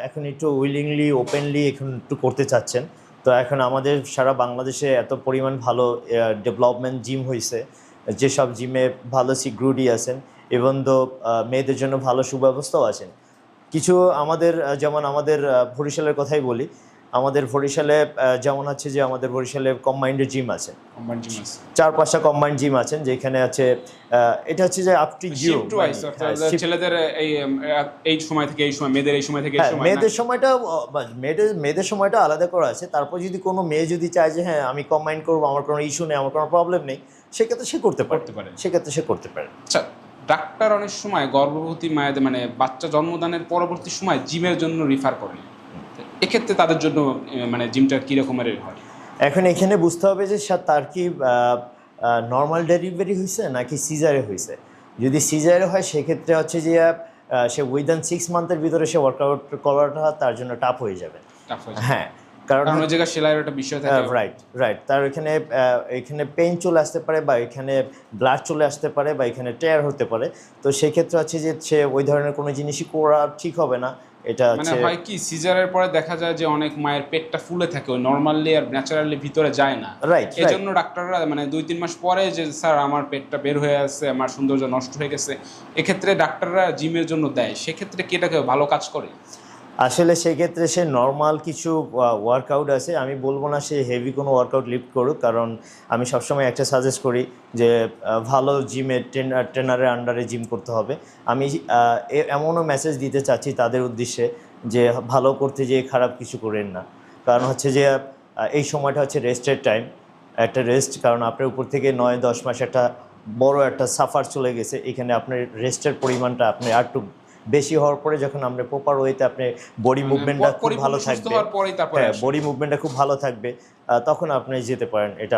এখন একটু উইলিংলি ওপেনলি এখন একটু করতে চাচ্ছেন। তো এখন আমাদের সারা বাংলাদেশে এত পরিমাণ ভালো ডেভেলপমেন্ট জিম হয়েছে, যেসব জিমে ভালো সিকিউরিটি আছেন, এবং তো মেয়েদের জন্য ভালো সুব্যবস্থাও আছেন কিছু। আমাদের যেমন আমাদের বরিশালের কথাই বলি, আমাদের বরিশালে যেমন হচ্ছে যে আমাদের বরিশালে কম্বাইন্ডের জিম আছে, 4-5টা কম্বাইন্ড জিম আছেন, যেখানে আছে এটা হচ্ছে যে আপ টু ইউ, ছেলেদের এই সময় থেকে এই সময়, মেয়েদের এই সময় থেকে এই সময়, মেয়েদের সময়টা আলাদা করা আছে। তারপর যদি কোনো মেয়ে যদি চায় যে হ্যাঁ আমি কম্বাইন করবো, আমার কোনো ইস্যু নেই, আমার কোনো প্রবলেম নেই, সেক্ষেত্রে সে করতে পারে, সেক্ষেত্রে সে করতে পারে। আচ্ছা, ডাক্তার অনেক সময় গর্ভবতী মায়েদের মানে বাচ্চা জন্মদানের পরবর্তী সময় জিমের জন্য রিফার করেন, এক্ষেত্রে তাদের জন্য মানে জিমটা কী রকমের হয়? এখন এখানে বুঝতে হবে যে তার কি নর্মাল ডেলিভারি হয়েছে নাকি সিজারে হয়েছে। যদি সিজারে হয় সেক্ষেত্রে হচ্ছে যে সে উইদিন 6 মান্থের ভিতরে সে ওয়ার্কআউট করাটা তার জন্য টাফ হয়ে যাবে। হ্যাঁ, কারণ ওই জায়গায় সেলাইয়ের একটা বিষয় থাকে। রাইট, তার এখানে পেইন চলে আসতে পারে, বা এখানে ব্লাড চলে আসতে পারে, বা এখানে টেয়ার হতে পারে। তো সেই ক্ষেত্রে হচ্ছে যে সে ওই ধরনের কোনো জিনিসই করা ঠিক হবে না। এটা মানে হয় কি, সিজারের পরে দেখা যায় যে অনেক মায়ের পেটটা ফুলে থাকে, ওই নরমালি আর ন্যাচারালি ভিতরে যায় না। এই জন্য ডাক্তাররা মানে 2-3 মাস পরে যে স্যার আমার পেটটা বের হয়ে আসছে, আমার সৌন্দর্য নষ্ট হয়ে গেছে, এক্ষেত্রে ডাক্তাররা জিমের জন্য দেয়। সেক্ষেত্রে কি এটাকে ভালো কাজ করে? আসলে সেক্ষেত্রে সে নর্মাল কিছু ওয়ার্কআউট আছে, আমি বলবো না সে হেভি কোনো ওয়ার্কআউট লিফট করুক, কারণ আমি সবসময় একটা সাজেস্ট করি যে ভালো জিমের ট্রেনারের আন্ডারে জিম করতে হবে। আমি এমনও মেসেজ দিতে চাচ্ছি তাদের উদ্দেশ্যে যে ভালো করতে যেয়ে খারাপ কিছু করেন না। কারণ হচ্ছে যে এই সময়টা হচ্ছে রেস্টের টাইম, একটা রেস্ট, কারণ আপনার উপর থেকে 9-10 মাস একটা বড় একটা সাফার চলে গেছে। এখানে আপনার রেস্টের পরিমাণটা আপনি আর একটু বেশি হওয়ার পরে যখন আমরা প্রপার ওয়েতে আপনি বডি মুভমেন্টটা খুব ভালো থাকবে, হ্যাঁ বডি মুভমেন্টটা খুব ভালো থাকবে, তখন আপনি যেতে পারেন। এটা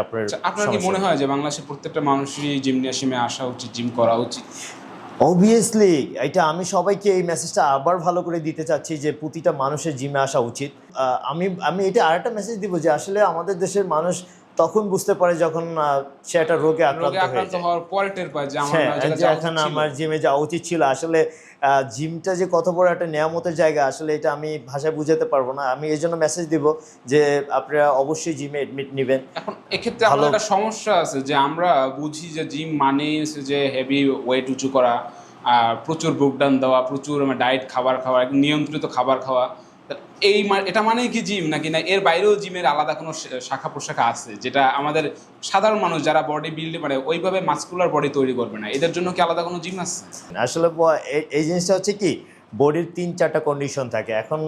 আপনার কি মনে হয় যে বাংলাদেশের প্রত্যেকটা মানুষেরই জিমনেশিয়ামে আসা উচিত, জিম করা উচিত? অবভিয়াসলি, এটা আমি সবাইকে এই মেসেজটা আবার ভালো করে দিতে চাচ্ছি যে প্রতিটা মানুষের জিমে আসা উচিত। আমি এটা আরেকটা মেসেজ দিব যে আসলে আমাদের দেশের মানুষ তখন বুঝতে পারে যখন সে একটা রোগে আক্রান্ত হওয়ার পরে টের পায় যে এখন আমার জিমে যাওয়া উচিত ছিল। আসলে জিমটা যে কত বড় একটা নিয়ামতের জায়গা, আসলে এটা আমি ভাষায় বুঝাতে পারবো না। আমি এই জন্য মেসেজ দিব যে আপনারা অবশ্যই জিমে এডমিট নেবেন। এখন এক্ষেত্রে আমাদের একটা সমস্যা আছে যে আমরা বুঝি যে জিম মানে যে হেভি ওয়েট উঁচু করা, প্রচুর ব্রেকডাউন দেওয়া, প্রচুর ডায়েট খাবার খাওয়া, নিয়ন্ত্রিত খাবার খাওয়া, এটা মানেই কি জিম নাকি না এর বাইরেও জিমের আলাদা কোনো শাখা প্রশাখা আছে যেটা আমাদের সাধারণ মানুষ যারা বডি বিল্ড মানে ওইভাবে মাসকুলার বডি তৈরি করবে না, এদের জন্য কি আলাদা কোনো জিম আছে? আসলে এই জিনিসটা হচ্ছে কি, বডির 3-4টা কন্ডিশন থাকে। এখন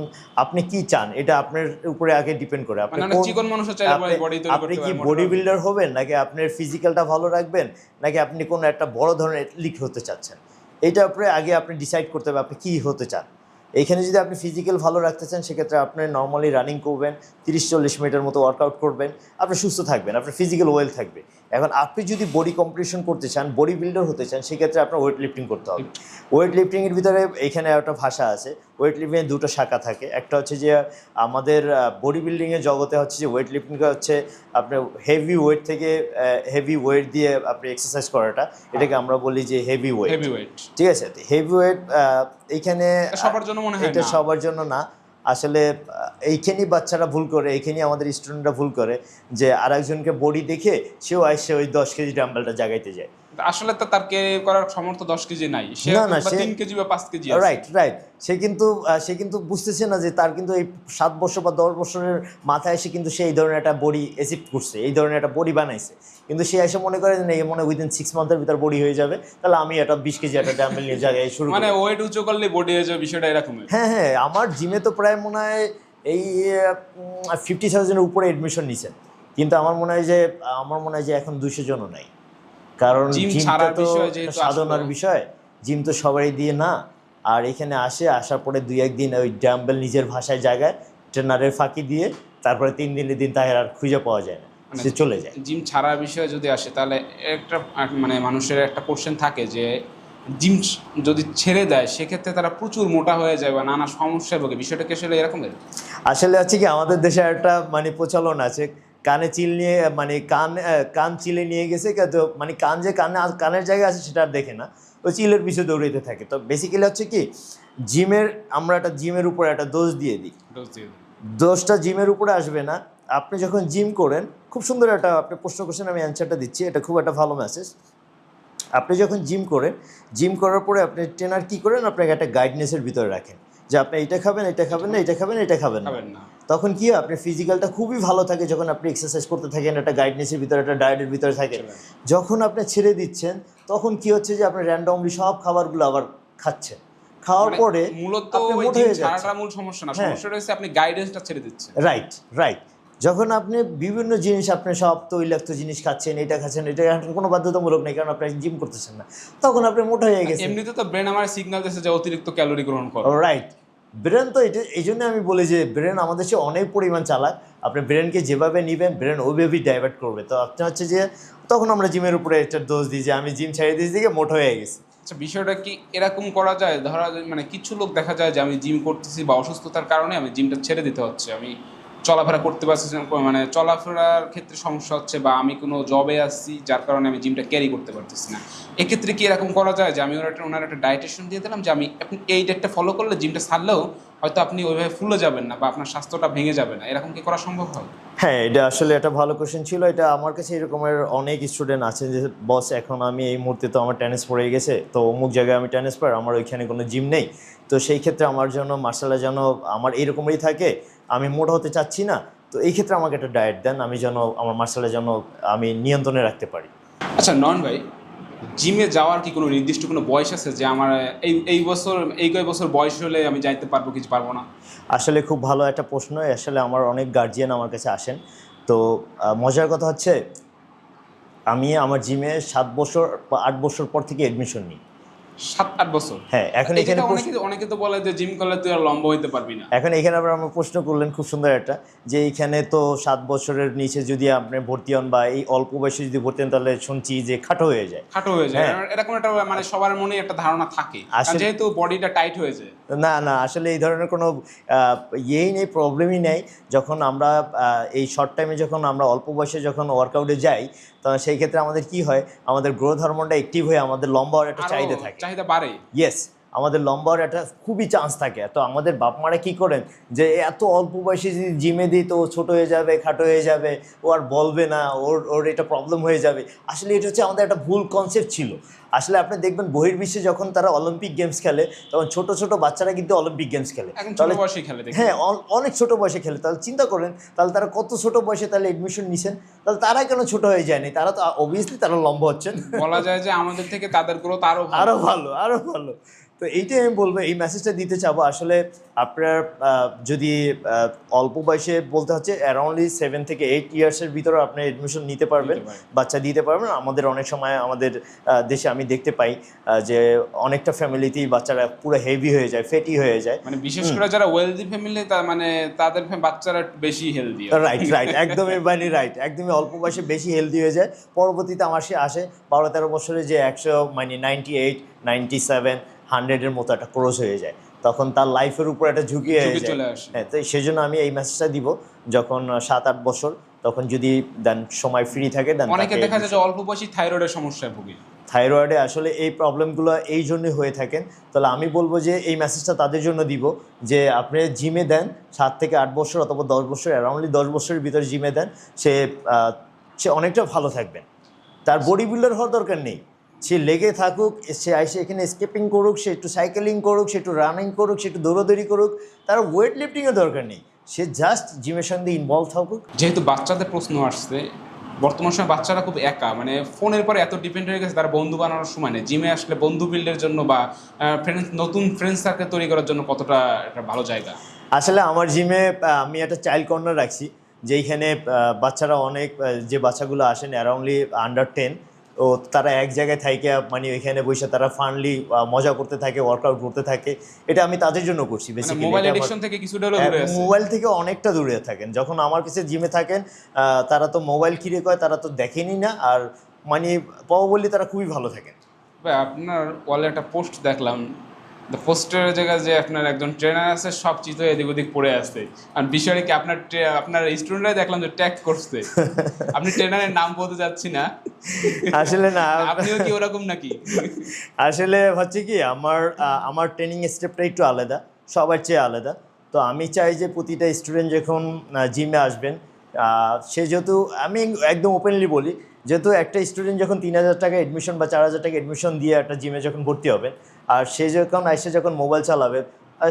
আপনি কি চান এটা আপনার উপরে আগে ডিপেন্ড করে। মানে অনেক চিকন মানুষও চাইলে বডি তৈরি আপনি করতে কি পারে, বডি বিল্ডার হবেন, নাকি আপনার ফিজিক্যালটা ভালো রাখবেন, নাকি আপনি কোনো একটা বড় ধরনের অ্যাথলিট হতে চাচ্ছেন, এইটার উপরে আগে আপনি ডিসাইড করতে হবে আপনি কী হতে চান। এইখানে যদি আপনি ফিজিক্যাল ভালো রাখতে চান সেক্ষেত্রে আপনি নর্মালি রানিং করবেন, 30-40 মিনিটের মতো ওয়ার্কআউট করবেন, আপনি সুস্থ থাকবেন, আপনার ফিজিক্যাল ওয়েল থাকবে। এখন আপনি যদি বডি কম্পিটিশন করতে চান, বডি বিল্ডার হতে চান, সেক্ষেত্রে আপনার ওয়েট লিফটিং করতে হবে। ওয়েট লিফটিংয়ের ভিতরে এখানে একটা ভাষা আছে, ওয়েট লিফটিংয়ের দুটো শাখা থাকে। একটা হচ্ছে যে আমাদের বডি বিল্ডিংয়ের জগতে হচ্ছে যে ওয়েট লিফটিংটা হচ্ছে আপনার হেভি ওয়েট থেকে হেভি ওয়েট দিয়ে আপনি এক্সারসাইজ করাটা, এটাকে আমরা বলি যে হেভি ওয়েট। ঠিক আছে, হেভি ওয়েট এইখানে সবার জন্য মনে হয় এটা না। সবার জন্য না। আসলে এইখানেই বাচ্চারা ভুল করে, এইখানেই আমাদের স্টুডেন্টরা ভুল করে যে আরেকজনকে বডি দেখে সেও আসছে ওই 10 কেজি ডাম্বেলটা জাগাইতে যায়। আসলে তো তার ক্যারি করার সামর্থ্য 10 কেজি নাই, সে না, না, 3 কেজি বা 5 কেজি আছে। রাইট। সে কিন্তু বুঝতেছে না যে তার কিন্তু এই 7 বছর বা 10 বছরের মাথায় এসে কিন্তু সে এই ধরনের একটা বডি অ্যাচিভ করছে, এই ধরনের একটা বডি বানাইছে। কিন্তু সে এসে মনে করে যে এই মনে উইদিন 6 মান্থের ভিতর বডি হয়ে যাবে, তাহলে আমি একটা 20 কেজি একটা ডাম্বেল নিয়ে জায়গায় শুরু মানে ওয়েট উঁচু করলে বডি হয়ে যাবে, বিষয়টা এরকম। হ্যাঁ, আমার জিমে তো প্রায় মনে হয় এই 50,000-এর উপরে এডমিশন নিছেন, কিন্তু আমার মনে হয় যে এখন 200 জনও নাই। কারণ জিমটা তো সাধনার বিষয়, জিম তো সবারই দিয়ে না। আর এখানে আসার পরে 2-1 দিন ওই ডাম্বেল নিজের ভাষায় জায়গায় ট্রেনারের ফাঁকি দিয়ে তারপরে 3 দিনের দিন তাকে আর খুঁজে পাওয়া যায় না, সে চলে যায়। জিম ছাড়ার বিষয়ে যদি আসে তাহলে একটা মানে মানুষের একটা কোশ্চেন থাকে যে জিম যদি ছেড়ে দেয় সেক্ষেত্রে তারা প্রচুর মোটা হয়ে যায় বা নানা সমস্যায় ভোগে, বিষয়টা কি আসলে এরকমের? আসলে হচ্ছে কি, আমাদের দেশে একটা মানে প্রচলন আছে, কানে চিল নিয়ে মানে কান চিলে নিয়ে গেছে, কিন্তু মানে কান যে কানের জায়গায় আছে সেটা আর দেখে না, ওই চিলের পিছু দৌড়াইতে থাকে। তো বেসিক্যালি হচ্ছে কি, আমরা একটা জিমের উপরে একটা দোষ দিয়ে দিই। দোষটা জিমের উপরে আসবে না। আপনি যখন জিম করেন, খুব সুন্দর একটা আপনি প্রশ্ন করছেন, আমি অ্যান্সারটা দিচ্ছি, এটা খুব একটা ভালো মেসেজ। আপনি যখন জিম করার পরে আপনি ট্রেনার কী করেন, আপনাকে একটা গাইডনেসের ভিতরে রাখেন যে আপনি এটা খাবেন, এটা খাবেন না, এটা খাবেন, এটা খাবেন না। তখন কি হয়, আপনার ফিজিক্যালটা খুবই ভালো থাকে যখন আপনি এক্সারসাইজ করতে থাকেন, একটা গাইডনেসের ভিতরে, একটা ডায়েটের ভিতরে থাকেন। যখন আপনি ছেড়ে দিচ্ছেন তখন কি হচ্ছে যে আপনি র্যান্ডমলি সব খাবারগুলো আবার খাচ্ছেন, খাওয়ার পরে মূলত মূল সমস্যা না, সমস্যাটা হচ্ছে আপনি গাইডেন্সটা ছেড়ে দিচ্ছেন। রাইট। যখন আপনি বিভিন্ন জিনিস, আপনি সব তৈলাক্ত জিনিস খাচ্ছেন, এটা খাচ্ছেন, এটা কোনো বাধ্যতামূলক নেই, কারণ আপনি জিম করতেছেন না, তখন আপনি মোটা হয়ে গেছেন। এমনিতে তো ব্রেন আমার সিগন্যাল দিচ্ছে যে অতিরিক্ত ক্যালোরি গ্রহণ করো। রাইট, ব্রেন তো এই জন্য আমি বলি যে ব্রেন আমাদের চেয়ে অনেক পরিমাণ চালাক। আপনি ব্রেনকে যেভাবে নেবেন ব্রেন ওইভাবেই ডাইভার্ট করবে। তো আপনি হচ্ছে যে তখন আমরা জিমের উপরে একটা দোষ দিই যে আমি জিম ছেড়ে দিয়েছি দিকে মোটা হয়ে গেছি। আচ্ছা, বিষয়টা কি এরকম করা যায়, ধরা মানে কিছু লোক দেখা যায় যে আমি জিম করতেছি বা অসুস্থতার কারণে আমি জিমটা ছেড়ে দিতে হচ্ছে, আমি চলাফেরা করতে পারছি না, মানে চলাফেরার ক্ষেত্রে সমস্যা হচ্ছে, বা আমি কোনো জবে আসছি যার কারণে আমি জিমটা ক্যারি করতে পারতেছি না, এক্ষেত্রে কি এরকম করা যায় যে আমি ওনার একটা ডায়েটেশন দিয়ে দিলাম যে আমি আপনি এই ডেটটা ফলো করলে জিমটা ছাড়লেও হয়তো আপনি ওইভাবে ফুলে যাবেন না বা আপনার স্বাস্থ্যটা ভেঙে যাবে না, এরকম কি করা সম্ভব হয়? হ্যাঁ, এটা আসলে একটা ভালো কোশ্চেন ছিল। এটা আমার কাছে এরকমের অনেক স্টুডেন্ট আছে যে বস এখন আমি এই মুহূর্তে তো আমার টেনিস পড়ে গেছে, তো অমুক জায়গায় আমি টেনিস পার, আমার ওইখানে কোনো জিম নেই, তো সেই ক্ষেত্রে আমার জন্য মার্শাল যেন আমার এইরকমই থাকে, আমি মোটা হতে চাচ্ছি না, তো এই ক্ষেত্রে আমাকে একটা ডায়েট দেন, আমি যেন আমার মার্শাল যেন আমি নিয়ন্ত্রণে রাখতে পারি। আচ্ছা নয়ন ভাই, জিমে যাওয়ার কি কোনো নির্দিষ্ট কোনো বয়স আছে যে আমার এই কয় বছর বয়স হলে আমি যাইতে পারবো, কিছু পারবো না? আসলে খুব ভালো একটা প্রশ্ন। আসলে আমার অনেক গার্জিয়ান আমার কাছে আসেন, তো মজার কথা হচ্ছে আমি আমার জিমে 7 বছর বা 8 বছর পর থেকে এডমিশন নিই। 7-8 বছর? হ্যাঁ, এখন এখানে অনেকে তো বলে যে জিম করলে তুই আর লম্বা হইতে পারবি না। এখন এখানে আবার আমার প্রশ্ন করলেন খুব সুন্দর একটা, যে এইখানে তো 7 বছরের নিচে যদি আপনি ভর্তি হন বা এই অল্প বয়সে যদি ভর্তি হন তাহলে শুনছি যে খাটো হয়ে যায়। এরকম একটা মানে সবার মনে একটা ধারণা থাকে, যেহেতু বডিটা টাইট হয়ে যায়। না, আসলে এই ধরনের কোনো ইয়েই নেই, প্রবলেমই নেই। যখন আমরা এই শর্ট টাইমে যখন আমরা অল্প বয়সে যখন ওয়ার্কআউটে যাই, তো সেই ক্ষেত্রে আমাদের কি হয়, আমাদের গ্রোথ হরমোনটা অ্যাক্টিভ হয়ে আমাদের লম্বা হওয়ার একটা চাহিদা থাকে, চাহিদা বাড়ে। ইয়েস, আমাদের লম্বা হওয়ার একটা খুবই চান্স থাকে। তো আমাদের বাপ মারা কী করেন যে এত অল্প বয়সে যদি জিমে দিই তো ও ছোটো হয়ে যাবে, খাটো হয়ে যাবে, ও আর বলবে না, ওর ওর এটা প্রবলেম হয়ে যাবে। আসলে এটা হচ্ছে আমাদের একটা ভুল কনসেপ্ট ছিল। আসলে আপনি দেখবেন বহির্বিশ্বে যখন তারা অলিম্পিক গেমস খেলে তখন ছোট ছোট বাচ্চারা কিন্তু অলিম্পিক গেমস খেলে। এখন ছোট বয়সে খেলে দেখি। হ্যাঁ, অনেক ছোট বয়সে খেলে। তাহলে চিন্তা করেন, তাহলে তারা কত ছোট বয়সে তাহলে এডমিশন নিছেন, তাহলে তারা কেন ছোট হয়ে যায়নি? তারা তো অবভিয়াসলি তারা লম্বা হচ্ছেন। বলা যায় যে আমাদের থেকে তাদের গ্রোথ আরো আরো ভালো। তো এইটাই আমি বলবো, এই মেসেজটা দিতে চাবো। আসলে আপনার যদি অল্প বয়সে বলতে হচ্ছে অ্যারাউন্ডলি 7 থেকে 8 ইয়ার্সের ভিতরে আপনি এডমিশন নিতে পারবেন, বাচ্চা দিতে পারবেন। আমাদের অনেক সময় আমাদের দেশে আমি দেখতে পাই যে অনেকটা ফ্যামিলিতেই বাচ্চারা পুরো হেভি হয়ে যায়, ফেটি হয়ে যায়। মানে বিশেষ করে যারা ওয়েলদি ফ্যামিলি মানে তাদের বাচ্চারা একটু বেশি হেলদি। রাইট, একদমই মানে রাইট, একদমই অল্প বয়সে বেশি হেলদি হয়ে যায়। পরবর্তীতে আমার সে আসে 12-13 বছরে যে 100 মানে 98, 97, 100-এর মতো একটা ক্রস হয়ে যায়, তখন তার লাইফের উপর একটা ঝুঁকি হয়ে যায়। হ্যাঁ, তো সেই জন্য আমি এই মেসেজটা দিব, যখন 7-8 বছর তখন যদি দেন সময় ফ্রি থাকে দেন। অনেকে দেখা যায় যে অল্প বয়সী থাইরয়েডের সমস্যায় ভুগে। থাইরয়েডে আসলে এই প্রবলেমগুলো এই জন্যই হয়ে থাকেন। তাহলে আমি বলবো যে এই মেসেজটা তাদের জন্য দিব যে আপনি জিমে দেন 7 থেকে 8 বছর অথবা 10 বছর, অ্যারাউন্ডলি 10 বছরের ভিতরে জিমে দেন, সে অনেকটা ভালো থাকবেন। তার বডি বিল্ডার হওয়ার দরকার নেই, সে লেগে থাকুক, সে এসে এখানে স্কেপিং করুক, সে একটু সাইকেলিং করুক, সে একটু রানিং করুক, সে একটু দৌড়াদৌড়ি করুক, তার ওয়েট লিফটিংয়ের দরকার নেই, সে জাস্ট জিমের সঙ্গে ইনভলভ থাকুক। যেহেতু বাচ্চাদের প্রশ্ন আসছে, বর্তমান সময় বাচ্চারা খুব একা, মানে ফোনের পরে এত ডিপেন্ড হয়ে গেছে, তারা বন্ধু বানানোর সময় নেই। জিমে আসলে বন্ধু বিল্ডের জন্য বা নতুন ফ্রেন্ড সার্কেল তৈরি করার জন্য কতটা একটা ভালো জায়গা? আসলে আমার জিমে আমি একটা চাইল্ড কর্নার রাখছি, যেইখানে বাচ্চারা অনেক, যে বাচ্চাগুলো আসেন অ্যারাউন্ডলি আন্ডার 10, ও তারা এক জায়গায় থাকে, মানে ওইখানে বসে তারা ফানলি মজা করতে থাকে, ওয়ার্কআউট করতে থাকে। এটা আমি তাদের জন্য করছি বেসিক্যালি। মোবাইল এডিকশন থেকে কিছুটা দূরে আছে, মোবাইল থেকে অনেকটা দূরে থাকেন। যখন আমার কাছে জিমে থাকেন তারা তো মোবাইল কিরে কয়, তারা তো দেখেনি না, আর মানে প্রবাবলি তারা খুবই ভালো থাকেন। আপনার ওয়ালে একটা পোস্ট দেখলাম, পোস্টের জায়গায় যে আপনার একজন ট্রেনার আছে, সব চিতো এদিক ওদিক পড়ে আসছে, আর বিষয়টা কি আপনার স্টুডেন্টরাই দেখলাম যে ট্যাগ করছে। আপনি ট্রেনারের নাম বলতে যাচ্ছি না, আসলে না, আপনিও কি ওরকম নাকি? আসলে হচ্ছে কি, আমার ট্রেনিং স্টেপটা একটু আলাদা, সবার চেয়ে আলাদা। তো আমি চাই যে প্রতিটা স্টুডেন্ট যখন জিমে আসবেন, সে যেহেতু, আমি একদম ওপেনলি বলি, যেহেতু একটা স্টুডেন্ট যখন 3,000 টাকা এডমিশন বা 4,000 টাকা এডমিশন দিয়ে একটা জিমে যখন ভর্তি হবেন, আর সে যখন মোবাইল চালাবে,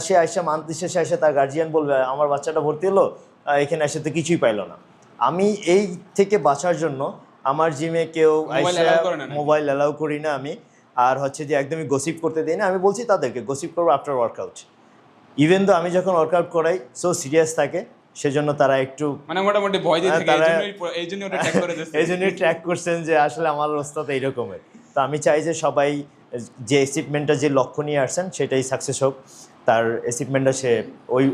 সে আইসা মান্থলি শেষে এসে তার গার্জিয়ান বলবে আমার বাচ্চাটা ভর্তি হলো, এখানে এসে তো কিছুই পাইলো না। আমি এই থেকে বাঁচার জন্য আমার জিমে কেউ মোবাইল অ্যালাউ করি না আমি। আর হচ্ছে যে একদমই গসিপ করতে দিই না। আমি বলছি তাদেরকে গসিপ করবো আফটার ওয়ার্কআউট। ইভেন তো আমি যখন ওয়ার্কআউট করাই সো সিরিয়াস থাকে, সেজন্য তারা একটু মানে মোটামুটি ভয় দিয়ে থাকে, এই জন্যই ট্র্যাক করছেন যে আসলে আমার অবস্থা তো এইরকমের। তো আমি চাই যে সবাই যে অ্যাচিভমেন্টটা, যে লক্ষ্য নিয়ে আসছেন সেটাই সাকসেস হোক, তার অ্যাচিভমেন্টটা সে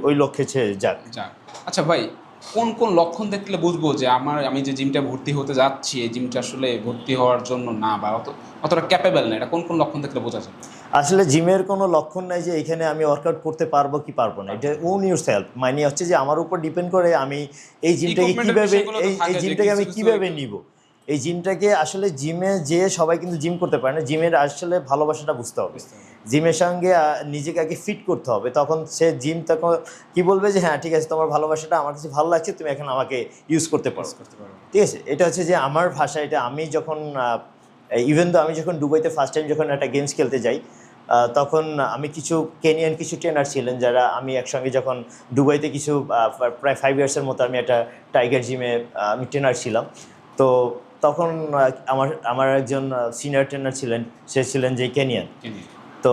ওই লক্ষ্যে সে যাক। আচ্ছা ভাই, কোন কোন লক্ষণ দেখলে বুঝবো যে আমি যে জিমটা ভর্তি হতে যাচ্ছি, এই জিমটা আসলে ভর্তি হওয়ার জন্য না, বা অতটা ক্যাপেবল না? এটা কোন কোন লক্ষণ দেখলে বোঝা যায়? আসলে জিমের কোনো লক্ষণ নাই যে এখানে আমি ওয়ার্কআউট করতে পারবো কি পারবো না, এটা ওন ইউর সেলফ, মানে হচ্ছে যে আমার উপর ডিপেন্ড করে আমি এই জিমটাকে কীভাবে নিব। এই জিমটাকে আসলে জিমে যে সবাই কিন্তু জিম করতে পারে না, জিমের আসলে ভালোবাসাটা বুঝতে হবে, জিমের সঙ্গে নিজেকে আগে ফিট করতে হবে, তখন সে জিম তখন কি বলবে যে হ্যাঁ ঠিক আছে, তোমার ভালোবাসাটা আমার কাছে ভালো লাগছে, তুমি এখন আমাকে ইউজ করতে পারো, ঠিক আছে। এটা হচ্ছে যে আমার ভাষা। এটা আমি যখন ইভেন তো আমি যখন দুবাইতে ফার্স্ট টাইম যখন একটা গেমস খেলতে যাই, তখন আমি কিছু কেনিয়ান ট্রেনার ছিলেন, যারা আমি একসঙ্গে যখন দুবাইতে প্রায় 5 ইয়ার্সের মতো আমি একটা টাইগার জিমে আমি ট্রেনার ছিলাম। তো তখন আমার একজন সিনিয়র ট্রেনার ছিলেন, সে ছিলেন যে কেনিয়ান। তো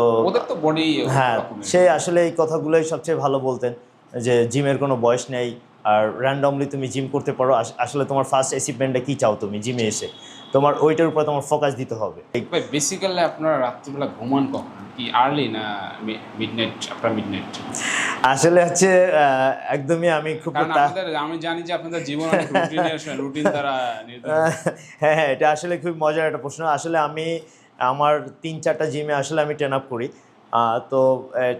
হ্যাঁ, সে আসলে এই কথাগুলোই সবচেয়ে ভালো বলতেন যে জিমের কোনো বয়স নেই, আর র্যান্ডমলি তুমি জিম করতে পারো। আসলে তোমার ফার্স্ট অ্যাচিভমেন্টটা কী চাও তুমি জিমে এসে, তোমার ওইটার উপর তোমার ফোকাস দিতে হবে। বেসিক্যালি আপনারা রাত্রিবেলা ঘুমান কখন, কি আর্লি না মিডনাইট? আপনার মিডনাইট আসলে হচ্ছে একদমই আমি খুব, আমি জানি যে আপনাদের জীবন রুটিন দ্বারা। হ্যাঁ, এটা আসলে খুব মজার একটা প্রশ্ন। আসলে আমি আমার 3-4টা জিমে আসলে আমি ট্রেন আপ করি। তো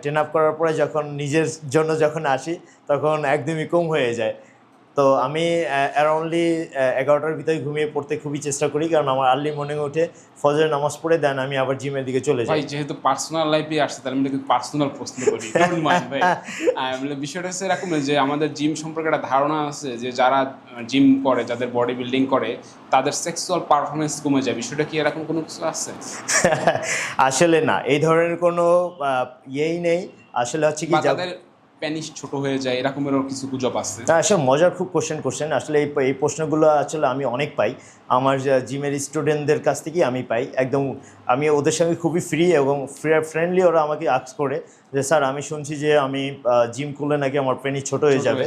ট্রেন আপ করার পরে যখন নিজের জন্য যখন আসি, তখন একদমই কম হয়ে যায়। তো আমি অ্যারাউন্ডলি 11টার ভিতরে ঘুমিয়ে পড়তে খুবই চেষ্টা করি, কারণ আমার আর্লি মর্নিং উঠে ফজরের নামাজ পড়ে দেন আমি আবার জিমের দিকে চলে ভাই যাই। যেহেতু পার্সোনাল লাইফে আসছে তাহলে আমি কিন্তু পার্সোনাল প্রশ্ন করি, ডোন্ট মাইন্ড ভাই। বিষয়টা হচ্ছে এরকম যে আমাদের জিম সম্পর্কে একটা ধারণা আছে যে যারা জিম করে, যাদের বডি বিল্ডিং করে, তাদের সেক্সুয়াল পারফরমেন্স কমে যায়। বিষয়টা কি এরকম কোনো কিছু আছে? আসলে না, এই ধরনের কোনো ইয়েই নেই। আসলে হচ্ছে কি বা তাদের প্যানিস ছোট হয়ে যায়, এরকমেরও কিছু গুজব আছে। আসলে মজার খুব কোশ্চেন আসলে এই প্রশ্নগুলো আসলে আমি অনেক পাই আমার জিমের স্টুডেন্টদের কাছ থেকেই আমি পাই একদম। আমি ওদের সঙ্গে খুবই ফ্রি এবং ফ্রেন্ডলি, ওরা আমাকে আস্ক করে যে স্যার আমি শুনছি যে আমি জিম করলে নাকি আমার পেনিস ছোট হয়ে যাবে,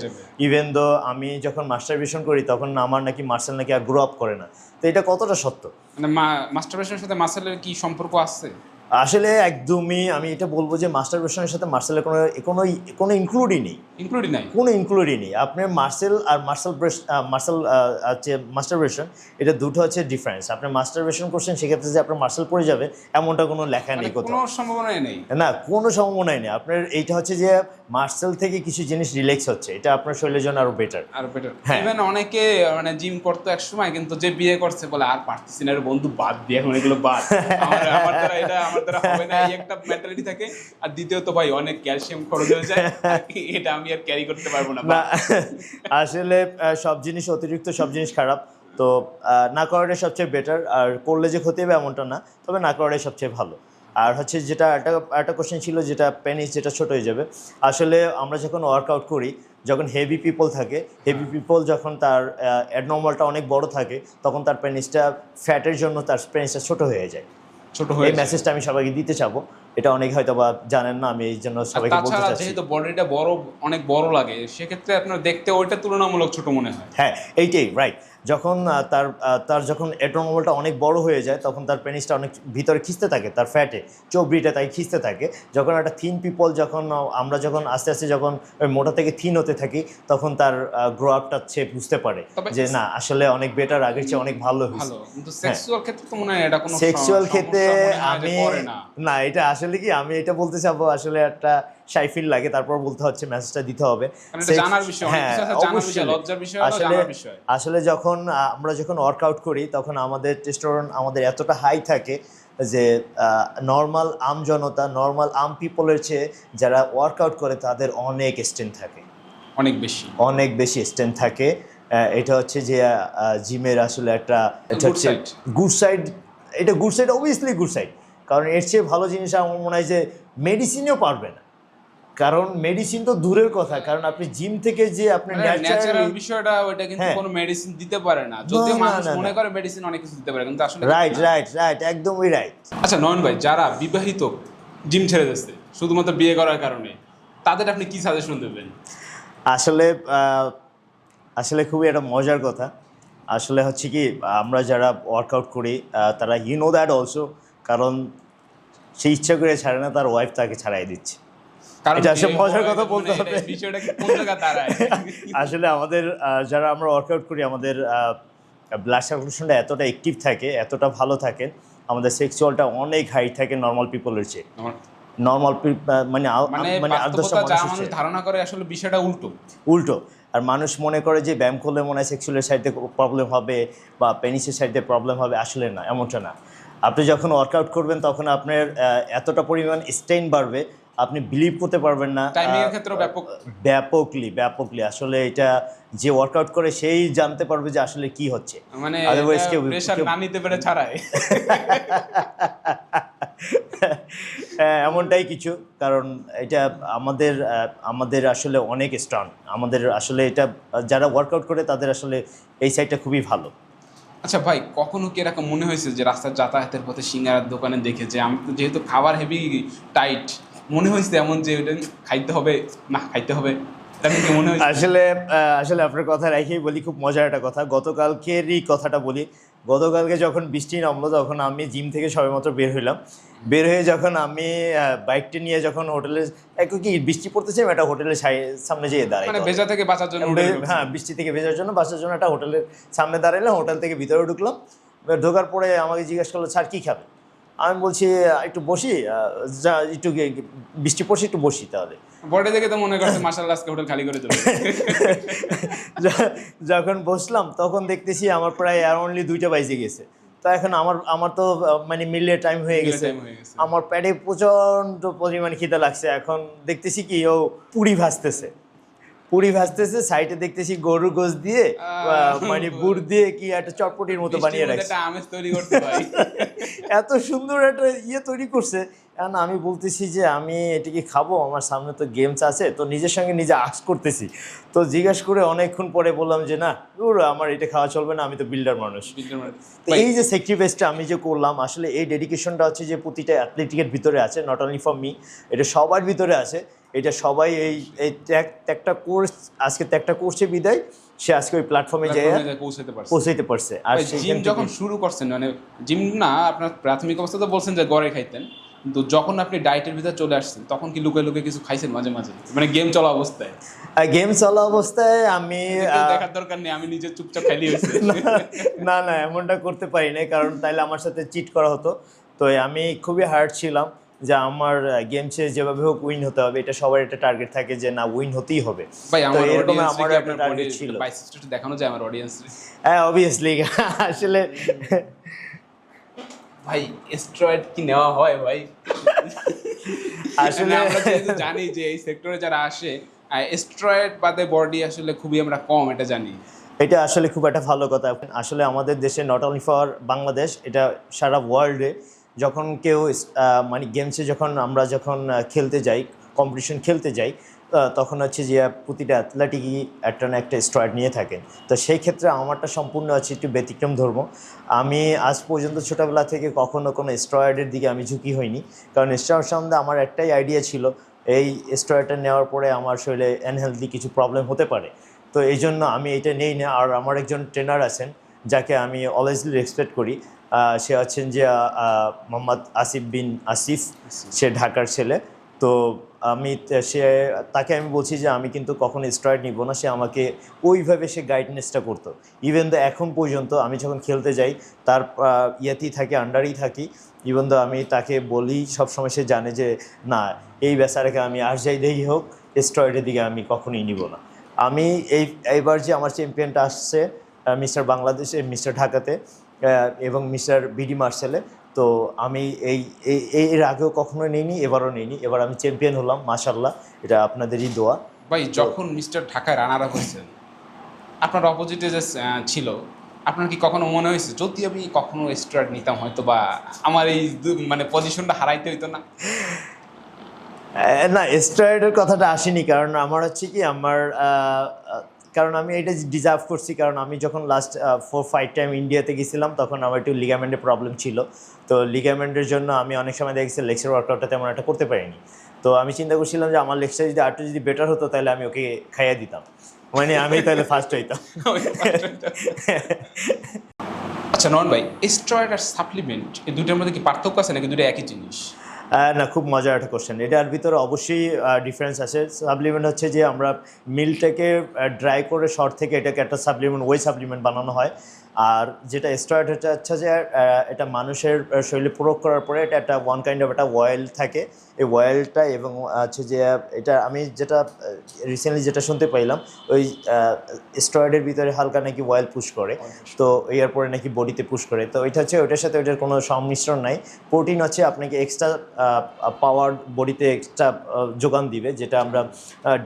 ইভেন দো আমি যখন মাস্টারবেশন করি তখন আমার নাকি মাসেল নাকি আর গ্রো আপ করে না। তো এটা কতটা সত্য? মানে মাস্টারবেশনের সাথে মাসেলের কি সম্পর্ক আছে? আসলে একদমই আমি এটা বলবো যে মাস্টারবেশনের সাথে মার্সেলের কোনো ইনক্লুডই নেই। ইনক্লুডিং নাই? কোনো ইনক্লুডই নেই। আপনার মার্সেল আর হচ্ছে মাস্টারবেশন, এটা দুটো হচ্ছে ডিফারেন্স। আপনি মাস্টারবেশন করছেন সেক্ষেত্রে যে আপনার মার্সেল পড়ে যাবে এমনটা কোনো লেখা নেই কোথাও, কোনো সম্ভাবনাই নেই। না কোনো সম্ভাবনাই নেই। আপনার এইটা হচ্ছে যে মার্সেল থেকে কিছু জিনিস রিল্যাক্স হচ্ছে, এটা আপনার শরীরের জন্য আরো বেটার। হ্যাঁ। ইভেন অনেকে মানে জিম করতো এক সময়, কিন্তু যে বিয়ে করছে বলে আর পারতেছি না, বন্ধু বাদ দিয়ে এখন এগুলো বাদ, আমার দ্বারা হবে না, এই একটা মেন্টালিটি থাকে। আর দ্বিতীয়ত ভাই অনেক ক্যালসিয়াম খরচ হয়ে যায়, এটা আমি আর ক্যারি করতে পারবো না। আসলে সব জিনিস অতিরিক্ত, সব জিনিস খারাপ। তো না করাটাই সবচেয়ে বেটার। আর করলে যে ক্ষতি হবে এমনটা না, তবে না করাটাই সবচেয়ে ভালো। আর হচ্ছে যেটা একটা কোশ্চেন ছিল যেটা পেনিস যেটা ছোট হয়ে যাবে, আসলে আমরা যখন ওয়ার্কআউট করি, যখন হেভি পিপল থাকে, হেভি পিপল যখন তার অ্যাডনর্মালটা অনেক বড় থাকে, তখন তার পেনিসটা ফ্যাটের জন্য তার পেনিসটা ছোট হয়ে যায়। এই মেসেজটা আমি সবাইকে দিতে চাবো। এটা অনেকে হয়তো বা জানেন না, আমি এই জন্য সবাইকে বলতে চাচ্ছি। যেহেতু বডিটা অনেক বড় লাগে, সেক্ষেত্রে আপনার দেখতে ওইটা তুলনামূলক ছোট মনে হয়। হ্যাঁ, এইটাই রাইট। যখন তার যখন অ্যাডনর্মালটা অনেক বড় হয়ে যায়, তখন তার পেনিসটা অনেক ভিতরে খিঁচতে থাকে, তার ফ্যাটে চর্বিটা তাই খিঁচতে থাকে। যখন একটা থিন পিপল, আমরা যখন আস্তে আস্তে যখন ওই মোটা থেকে থিন হতে থাকি, তখন তার গ্রো আপটা সে বুঝতে পারে যে না আসলে অনেক বেটার, আগের চেয়ে অনেক ভালো হয়েছে। কিন্তু সেক্সুয়াল ক্ষেত্রে তো মনে হয় এটা কোনো সেক্সুয়াল ক্ষেত্রে আমি না, না, এটা আসলে কি আমি এটা বলতে চাবো, আসলে একটা শাই ফিল লাগে, তারপর বলতে হচ্ছে মেসেজটা দিতে হবে। আসলে যখন আমরা ওয়ার্কআউট করি তখন আমাদের টেস্টোস্টেরন আমাদের এতটা হাই থাকে যে নর্মাল জনতা, নর্মাল পিপলের চেয়ে যারা ওয়ার্কআউট করে তাদের অনেক স্ট্রেংথ থাকে, অনেক বেশি স্ট্রেংথ থাকে। এটা হচ্ছে যে জিমের আসলে একটা গুড সাইড। এটা good side, obviously good side, কারণ এর চেয়ে ভালো জিনিস আমার মনে হয় যে মেডিসিনও পারবে না। কারণ মেডিসিন তো দূরের কথা, কারণ আপনি জিম থেকে যে আপনি ন্যাচারাল বিষয়টা, ওইটা কিন্তু কোনো মেডিসিন দিতে পারে না। যদি মানুষ মনে করে মেডিসিন অনেক কিছু দিতে পারে, কিন্তু আসলে রাইট একদমই রাইট। আচ্ছা নয়ন ভাই, যারা বিবাহিত জিম ছেড়ে দিচ্ছে শুধুমাত্র বিয়ে করার কারণে, তাদের আপনি কি সাজেশন দেবেন? আসলে খুবই একটা মজার কথা। আসলে হচ্ছে কি, আমরা যারা ওয়ার্কআউট করি তারা নো দ্যাট অলসো, কারণ সে ইচ্ছা করে ছাড়ে না, তার ওয়াইফ তাকে ছাড়াই দিচ্ছে। এটা আসলে মজার কথা বলতে হবে। আসলে আমাদের যারা আমরা ওয়ার্কআউট করি, আমাদের ব্লাড সার্কুলেশনটা এতটা অ্যাক্টিভ থাকে, এতটা ভালো থাকে, আমাদের সেক্সুয়ালটা অনেক হাই থাকে নর্মাল পিপলের চেয়ে। নর্মাল ধারণা করে আসলে বিষয়টা উল্টো। আর মানুষ মনে করে যে ব্যায়াম করলে মনে হয় সেক্সুয়ালের সাইডে প্রবলেম হবে বা পেনিসের সাইডে প্রবলেম হবে, আসলে না, এমনটা না। আপনি যখন ওয়ার্কআউট করবেন তখন আপনার এতটা পরিমাণ স্ট্রেন বাড়বে, আপনি বিলিভ করতে পারবেন না। টাইমিংয়ের ক্ষেত্রে ব্যাপকলি আসলে এটা যে ওয়ার্কআউট করে সেই জানতে পারবে যে আসলে কি হচ্ছে। মানে প্রেসার না নিতে পেরে ছাড়ায় এমনটাই কিছু। কারণ এটা আমাদের আসলে অনেক স্ট্রং, আমাদের আসলে এটা যারা ওয়ার্কআউট করে তাদের আসলে এই সাইডটা খুবই ভালো। আচ্ছা ভাই, কখনো কি এরকম মনে হয়েছে যে রাস্তার যাতায়াতের পথে সিঙ্গারার দোকানে দেখে যে আমি তো যেহেতু খাবার হেভি টাইট, মনে হয়েছে এমন যে ওটা খাইতে হবে? আসলে আপনার কথা রেখেই বলি, খুব মজার একটা কথা। গতকালকেরই কথাটা বলি। গতকালকে যখন বৃষ্টি নামলো, তখন আমি জিম থেকে সবেমাত্র বের হয়ে যখন আমি বাইকটি নিয়ে যখন হোটেলে, কি বৃষ্টি পড়তেছে, একটা হোটেলের সামনে যেয়ে দাঁড়াই, ভেজা থেকে বাঁচার জন্য। হ্যাঁ, বৃষ্টি থেকে বাঁচার জন্য একটা হোটেলের সামনে দাঁড়াইলাম। হোটেল থেকে ভিতরে ঢুকলাম। ঢোকার পরে আমাকে জিজ্ঞেস করলো, স্যার কী খাবে? আমি বলছি একটু বসি, যা একটু বৃষ্টি পড়ছে, একটু বসি তাহলে। বডি দেখে তো মনে করছে মাশাআল্লাহ আজকে হোটেল খালি করে দেবে। যখন বসলাম তখন দেখতেছি আমার প্রায় অনলি 2টা বাজে গেছে। তো এখন আমার তো মানে মিলের টাইম হয়ে গেছে, আমার পেটে প্রচণ্ড পরিমাণ খিদে লাগছে। এখন দেখতেছি কি ও পুরি ভাজতেছে, সাইডে দেখতেছি গরুর গোশ দিয়ে মানে বুট দিয়ে কি একটা চটপটির মতো বানিয়ে রাখছে। আমেজ তৈরি করতে ভাই। এত সুন্দর একটা তৈরি করছে। এখন আমি বলতেছি যে আমি এটিকে খাবো, আমার সামনে তো গেমস আছে, তো নিজের সঙ্গে নিজে আশ করতেছি। তো জিজ্ঞাসা করে অনেকক্ষণ পরে বললাম যে না আমার এটা খাওয়া চলবে না, আমি তো বিল্ডার মানুষ। তো এই যে স্যাক্রিফাইসটা আমি যে করলাম, আসলে এই ডেডিকেশনটা হচ্ছে যে প্রতিটা অ্যাথলেটিকের ভিতরে আছে, নট অনলি ফর মি, এটা সবার ভিতরে আছে। এটা সবাই এই একটা কোর্স, আজকে একটা কোর্সে বিদায়, সে আজকে ওই প্ল্যাটফর্মে যেয়ে পৌঁছাইতে পারছে। আর জিম যখন শুরু করছেন, মানে জিম না, আপনার প্রাথমিক অবস্থা তো বলছেন যে গড়ে খাইতেন, কিন্তু যখন আপনি ডায়েটের ভিতরে চলে আসছেন তখন কি লুকে কিছু খাইছেন মাঝে মাঝে, মানে গেম চলা অবস্থায়? গেম চলা অবস্থায় আমি দেখার দরকার নেই, আমি নিজে চুপচাপ খাইলি হয়েছে। না এমনটা করতে পারি না, কারণ তাইলে আমার সাথে চিট করা হতো। তো আমি খুবই হার্ড ছিলাম যে আমার গেমসে যেভাবে হোক উইন হতে হবে, এটা সবার একটা টার্গেট থাকে যে না উইন হতেই হবে। ভাই আমার এরকম অডিয়েন্স আমার একটা টার্গেট ছিল, বাইসেপসটা দেখানো যায় আমার অডিয়েন্স। হ্যাঁ অবভিয়াসলি। আসলে ভাই স্টেরয়েড কি নেওয়া হয় ভাই? আসলে আমরা যেহেতু জানি যে এই সেক্টরে যারা আসে স্টেরয়েড বাদে বডি আসলে খুবই আমরা কম, এটা জানি। এটা আসলে খুব একটা ভালো কথা। আসলে আমাদের দেশে নট অনলি ফর বাংলাদেশ, এটা সারা ওয়ার্ল্ডে যখন কেউ মানে গেমসে যখন খেলতে যাই, কম্পিটিশন খেলতে যাই, তখন হচ্ছে যে প্রতিটা অ্যাথলেটিকই একটা না একটা স্টেরয়েড নিয়ে থাকেন। তো সেই ক্ষেত্রে আমারটা সম্পূর্ণ আছে একটু ব্যতিক্রম ধর্ম। আমি আজ পর্যন্ত ছোটোবেলা থেকে কখনো কোনো স্টেরয়েডের দিকে আমি ঝুঁকি হইনি, কারণ স্টেরয়েড সম্বন্ধে আমার একটাই আইডিয়া ছিল, এই স্টেরয়েডটা নেওয়ার পরে আমার শরীরে আনহেলদি কিছু প্রবলেম হতে পারে। তো এই জন্য আমি এটা নেই না। আর আমার একজন ট্রেনার আছেন যাকে আমি অলওয়েজলি রেসপেক্ট করি, সে হচ্ছেন যে মোহাম্মদ আসিফ বিন আসিফ, সে ঢাকার ছেলে। তো তাকে আমি বলছি যে আমি কিন্তু কখনো স্টেরয়েড নিব না। সে আমাকে ওইভাবে গাইডনেসটা করতো। ইভেন তো এখন পর্যন্ত আমি যখন খেলতে যাই তার ইয়েতেই থাকি, আন্ডারেই থাকি। ইভেন তো আমি তাকে বলি সবসময়, সে জানে যে না এই বেচারাকে আমি আর যাই দেই হোক স্টেরয়েডের দিকে আমি কখনোই নিব না। আমি এইবার যে আমার চ্যাম্পিয়নটা আসছে মিস্টার বাংলাদেশে, মিস্টার ঢাকাতে এবং মিস্টার বিডি মার্সেলে, তো আমি এর আগেও কখনো নিইনি, এবারও নিইনি। এবার আমি চ্যাম্পিয়ন হলাম মাশাআল্লাহ, এটা আপনাদেরই দোয়া। ভাই যখন মিস্টার ঢাকায় রানার আপ হয়েছেন, আপনার অপোজিটে যে ছিল, আপনার কি কখনো মনে হয়েছে যদি আমি কখনো স্টেরয়েড নিতাম হয়তো বা আমার এই মানে পজিশনটা হারাইতে হইতো না? না স্টেরয়েডের কথাটা আসেনি, কারণ আমার হচ্ছে কি কারণ আমি এটা ডিজার্ভ করছি। কারণ আমি যখন লাস্ট 4-5 টাইম ইন্ডিয়াতে গেছিলাম তখন আমার একটু লিগামেন্টের প্রবলেম ছিল। তো লিগামেন্টের জন্য আমি অনেক সময় দেখেছি লেগসের ওয়ার্কআউটটা তেমন একটা করতে পারিনি। তো আমি চিন্তা করছিলাম যে আমার লেগসটা যদি আরেকটু যদি বেটার হতো তাহলে আমি ওকে খাইয়ে দিতাম, মানে আমি তাহলে ফার্স্ট হইতাম। আচ্ছা নন ভাই, স্টেরয়েড আর সাপ্লিমেন্ট এই দুটোর মধ্যে কি পার্থক্য আছে নাকি দুটো একই জিনিস? না খুব মজার একটা কোশ্চেন। এটার ভিতরে অবশ্যই ডিফারেন্স আছে। সাপ্লিমেন্ট হচ্ছে যে আমরা মিলটাকে ড্রাই করে শর্ট থেকে এটাকে একটা সাপ্লিমেন্ট, ওই সাপ্লিমেন্ট বানানো হয়। আর যেটা স্টেরয়েড হচ্ছে যে এটা মানুষের শরীরে প্রয়োগ করার পরে এটা একটা ওয়ান কাইন্ড অফ একটা অয়েল থাকে। এই অয়েলটা এবং হচ্ছে যে এটা আমি যেটা রিসেন্টলি যেটা শুনতে পাইলাম, ওই স্টেরয়েডের ভিতরে হালকা নাকি অয়েল পুশ করে, তো এর পরে নাকি বডিতে পুশ করে। তো এটা হচ্ছে ওইটার সাথে ওইটার কোনো সংমিশ্রণ নাই। প্রোটিন হচ্ছে আপনাকে এক্সট্রা পাওয়ার বডিতে এক্সট্রা যোগান দিবে, যেটা আমরা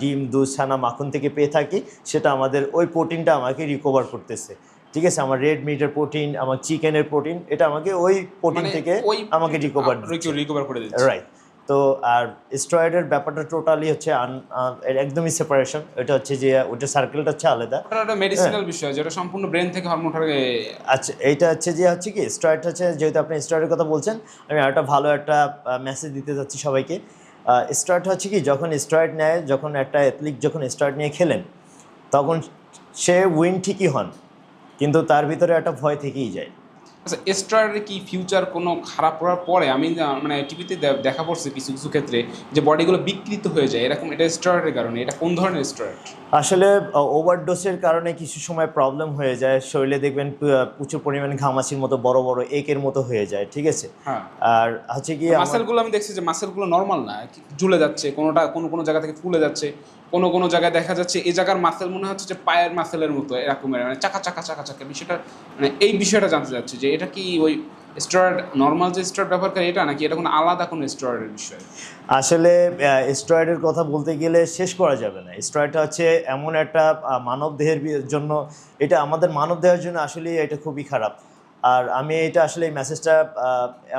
ডিম, দুধ, ছানা, মাখন থেকে পেয়ে থাকি। সেটা আমাদের ওই প্রোটিনটা আমাকে রিকভার করতেছে। ঠিক আছে, আমার রেড মিটের প্রোটিন, আমার চিকেনের প্রোটিন, এটা আমাকে ওই প্রোটিন থেকে আমাকে রিকভার করে দিচ্ছে। রাইট। তো আর স্টেরয়েডের ব্যাপারটা টোটালি হচ্ছে একদমই সেপারেশন। এটা হচ্ছে যে ওটা সার্কেলটা হচ্ছে আলাদা, এটা মেডিসিনাল বিষয় যেটা সম্পূর্ণ ব্রেন থেকে হরমোনটাকে। আচ্ছা এইটা হচ্ছে কি স্টেরয়েড হচ্ছে, যেহেতু আপনি স্টেরয়েডের কথা বলছেন, আমি আরেকটা ভালো একটা মেসেজ দিতে যাচ্ছি সবাইকে। স্টেরয়েড হচ্ছে কি, যখন স্টেরয়েড নেয়, যখন একটা অ্যাথলিট যখন স্টেরয়েড নিয়ে খেলেন তখন সে উইন ঠিকই হন, কিন্তু তার ভিতরে একটা ভয় থেকেই যায়। আচ্ছা, স্টেরয়েডের কি ফিউচার কোনো খারাপ করার পরে আমি মানে টিভিতে দেখা পড়ছে কিছু কিছু ক্ষেত্রে যে বডিগুলো বিকৃত হয়ে যায়, এরকম এটা স্টেরয়েডের কারণে? এটা কোন ধরনের স্টেরয়েড? আসলে ওভারডোজের কারণে কিছু সময় প্রবলেম হয়ে যায়, শরীরে দেখবেন প্রচুর পরিমাণে ঘামাচির মতো বড় বড় একের মতো হয়ে যায়, ঠিক আছে। হ্যাঁ, আর হচ্ছে কি মাসেলগুলো আমি দেখছি যে মাসেলগুলো নর্মাল না, ঝুলে যাচ্ছে, কোনোটা কোনো কোনো জায়গা থেকে ফুলে যাচ্ছে, কোনো কোনো জায়গায় দেখা যাচ্ছে এই জায়গার মাসেল মনে হচ্ছে যে পায়ের মাসেলের মতো এরকমের, মানে চাকা চাকা চাকা চাকা বিষয়টা, মানে এই বিষয়টা জানতে চাচ্ছি যে এটা কি ওই স্টেরয়েড নর্মাল যে স্টেরয়েড ব্যবহার করে এটা, নাকি এটা কোনো আলাদা কোনো স্টেরয়েডের বিষয়? আসলে স্টেরয়েডের কথা বলতে গেলে শেষ করা যাবে না। স্টেরয়েডটা হচ্ছে এমন একটা মানব দেহের জন্য, এটা আমাদের মানব দেহের জন্য আসলে এটা খুবই খারাপ। আর আমি এটা আসলে এই মেসেজটা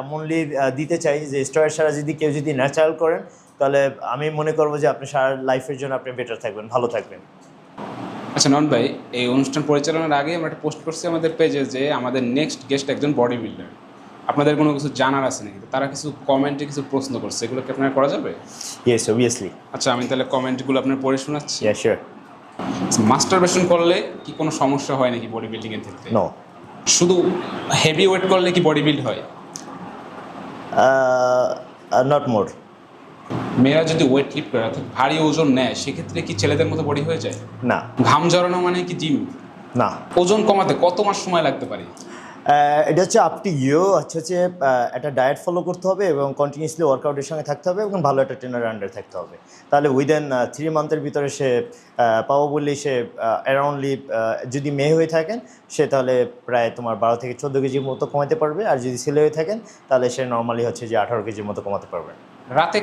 এমনলি দিতে চাই যে স্টেরয়েড ছাড়া যদি কেউ যদি ন্যাচারাল করেন, তাহলে আমি মনে করবো যে আপনি সারা লাইফের জন্য আপনি বেটার থাকবেন, ভালো থাকবেন। আচ্ছা নন ভাই, এই অনুষ্ঠান পরিচালনার আগে আমরা একটা পোস্ট করছি আমাদের পেজে যে আমাদের নেক্সট গেস্ট একজন বডি বিল্ডার। আপনাদের কোনো কিছু জানার আছে নাকি? তারা কিছু কমেন্টে কিছু প্রশ্ন করছে, এগুলো কি আপনারা করা যাবে? Yes, obviously. আচ্ছা, আমি তাহলে কমেন্টগুলো আপনার পড়ে শোনাচ্ছি। Yeah sure. মাস্টারবেশন করলে কি কোনো সমস্যা হয় নাকি বডি বিল্ডিং এর ক্ষেত্রে? নো। শুধু হেভি ওয়েট করলে কি বডি বিল্ড হয়? Not more. মেয়েরা যদি ওয়েট লিফট করে অর্থাৎ ভারী ওজন নেয়, সেক্ষেত্রে কি ছেলেদের মতো বডি হয়ে যায়? না। ঘাম ঝরানো মানে কি জিম? না। ওজন কমাতে কত মাস সময় লাগতে পারে? এটা হচ্ছে আপ টু ইউ, হচ্ছে একটা ডায়েট ফলো করতে হবে এবং কন্টিনিউসলি ওয়ার্কআউটের সঙ্গে থাকতে হবে এবং ভালো একটা ট্রেনার আন্ডার থাকতে হবে। তাহলে উইদিন 3 মান্থের ভিতরে সে পাবো বললেই সে অ্যারাউন্ডলি, যদি মেয়ে হয়ে থাকেন সে তাহলে প্রায় তোমার 12 থেকে 14 কেজির মতো কমাতে পারবে, আর যদি ছেলে হয়ে থাকেন তাহলে সে নর্মালি হচ্ছে যে 18 কেজির মতো কমাতে পারবে। রাতে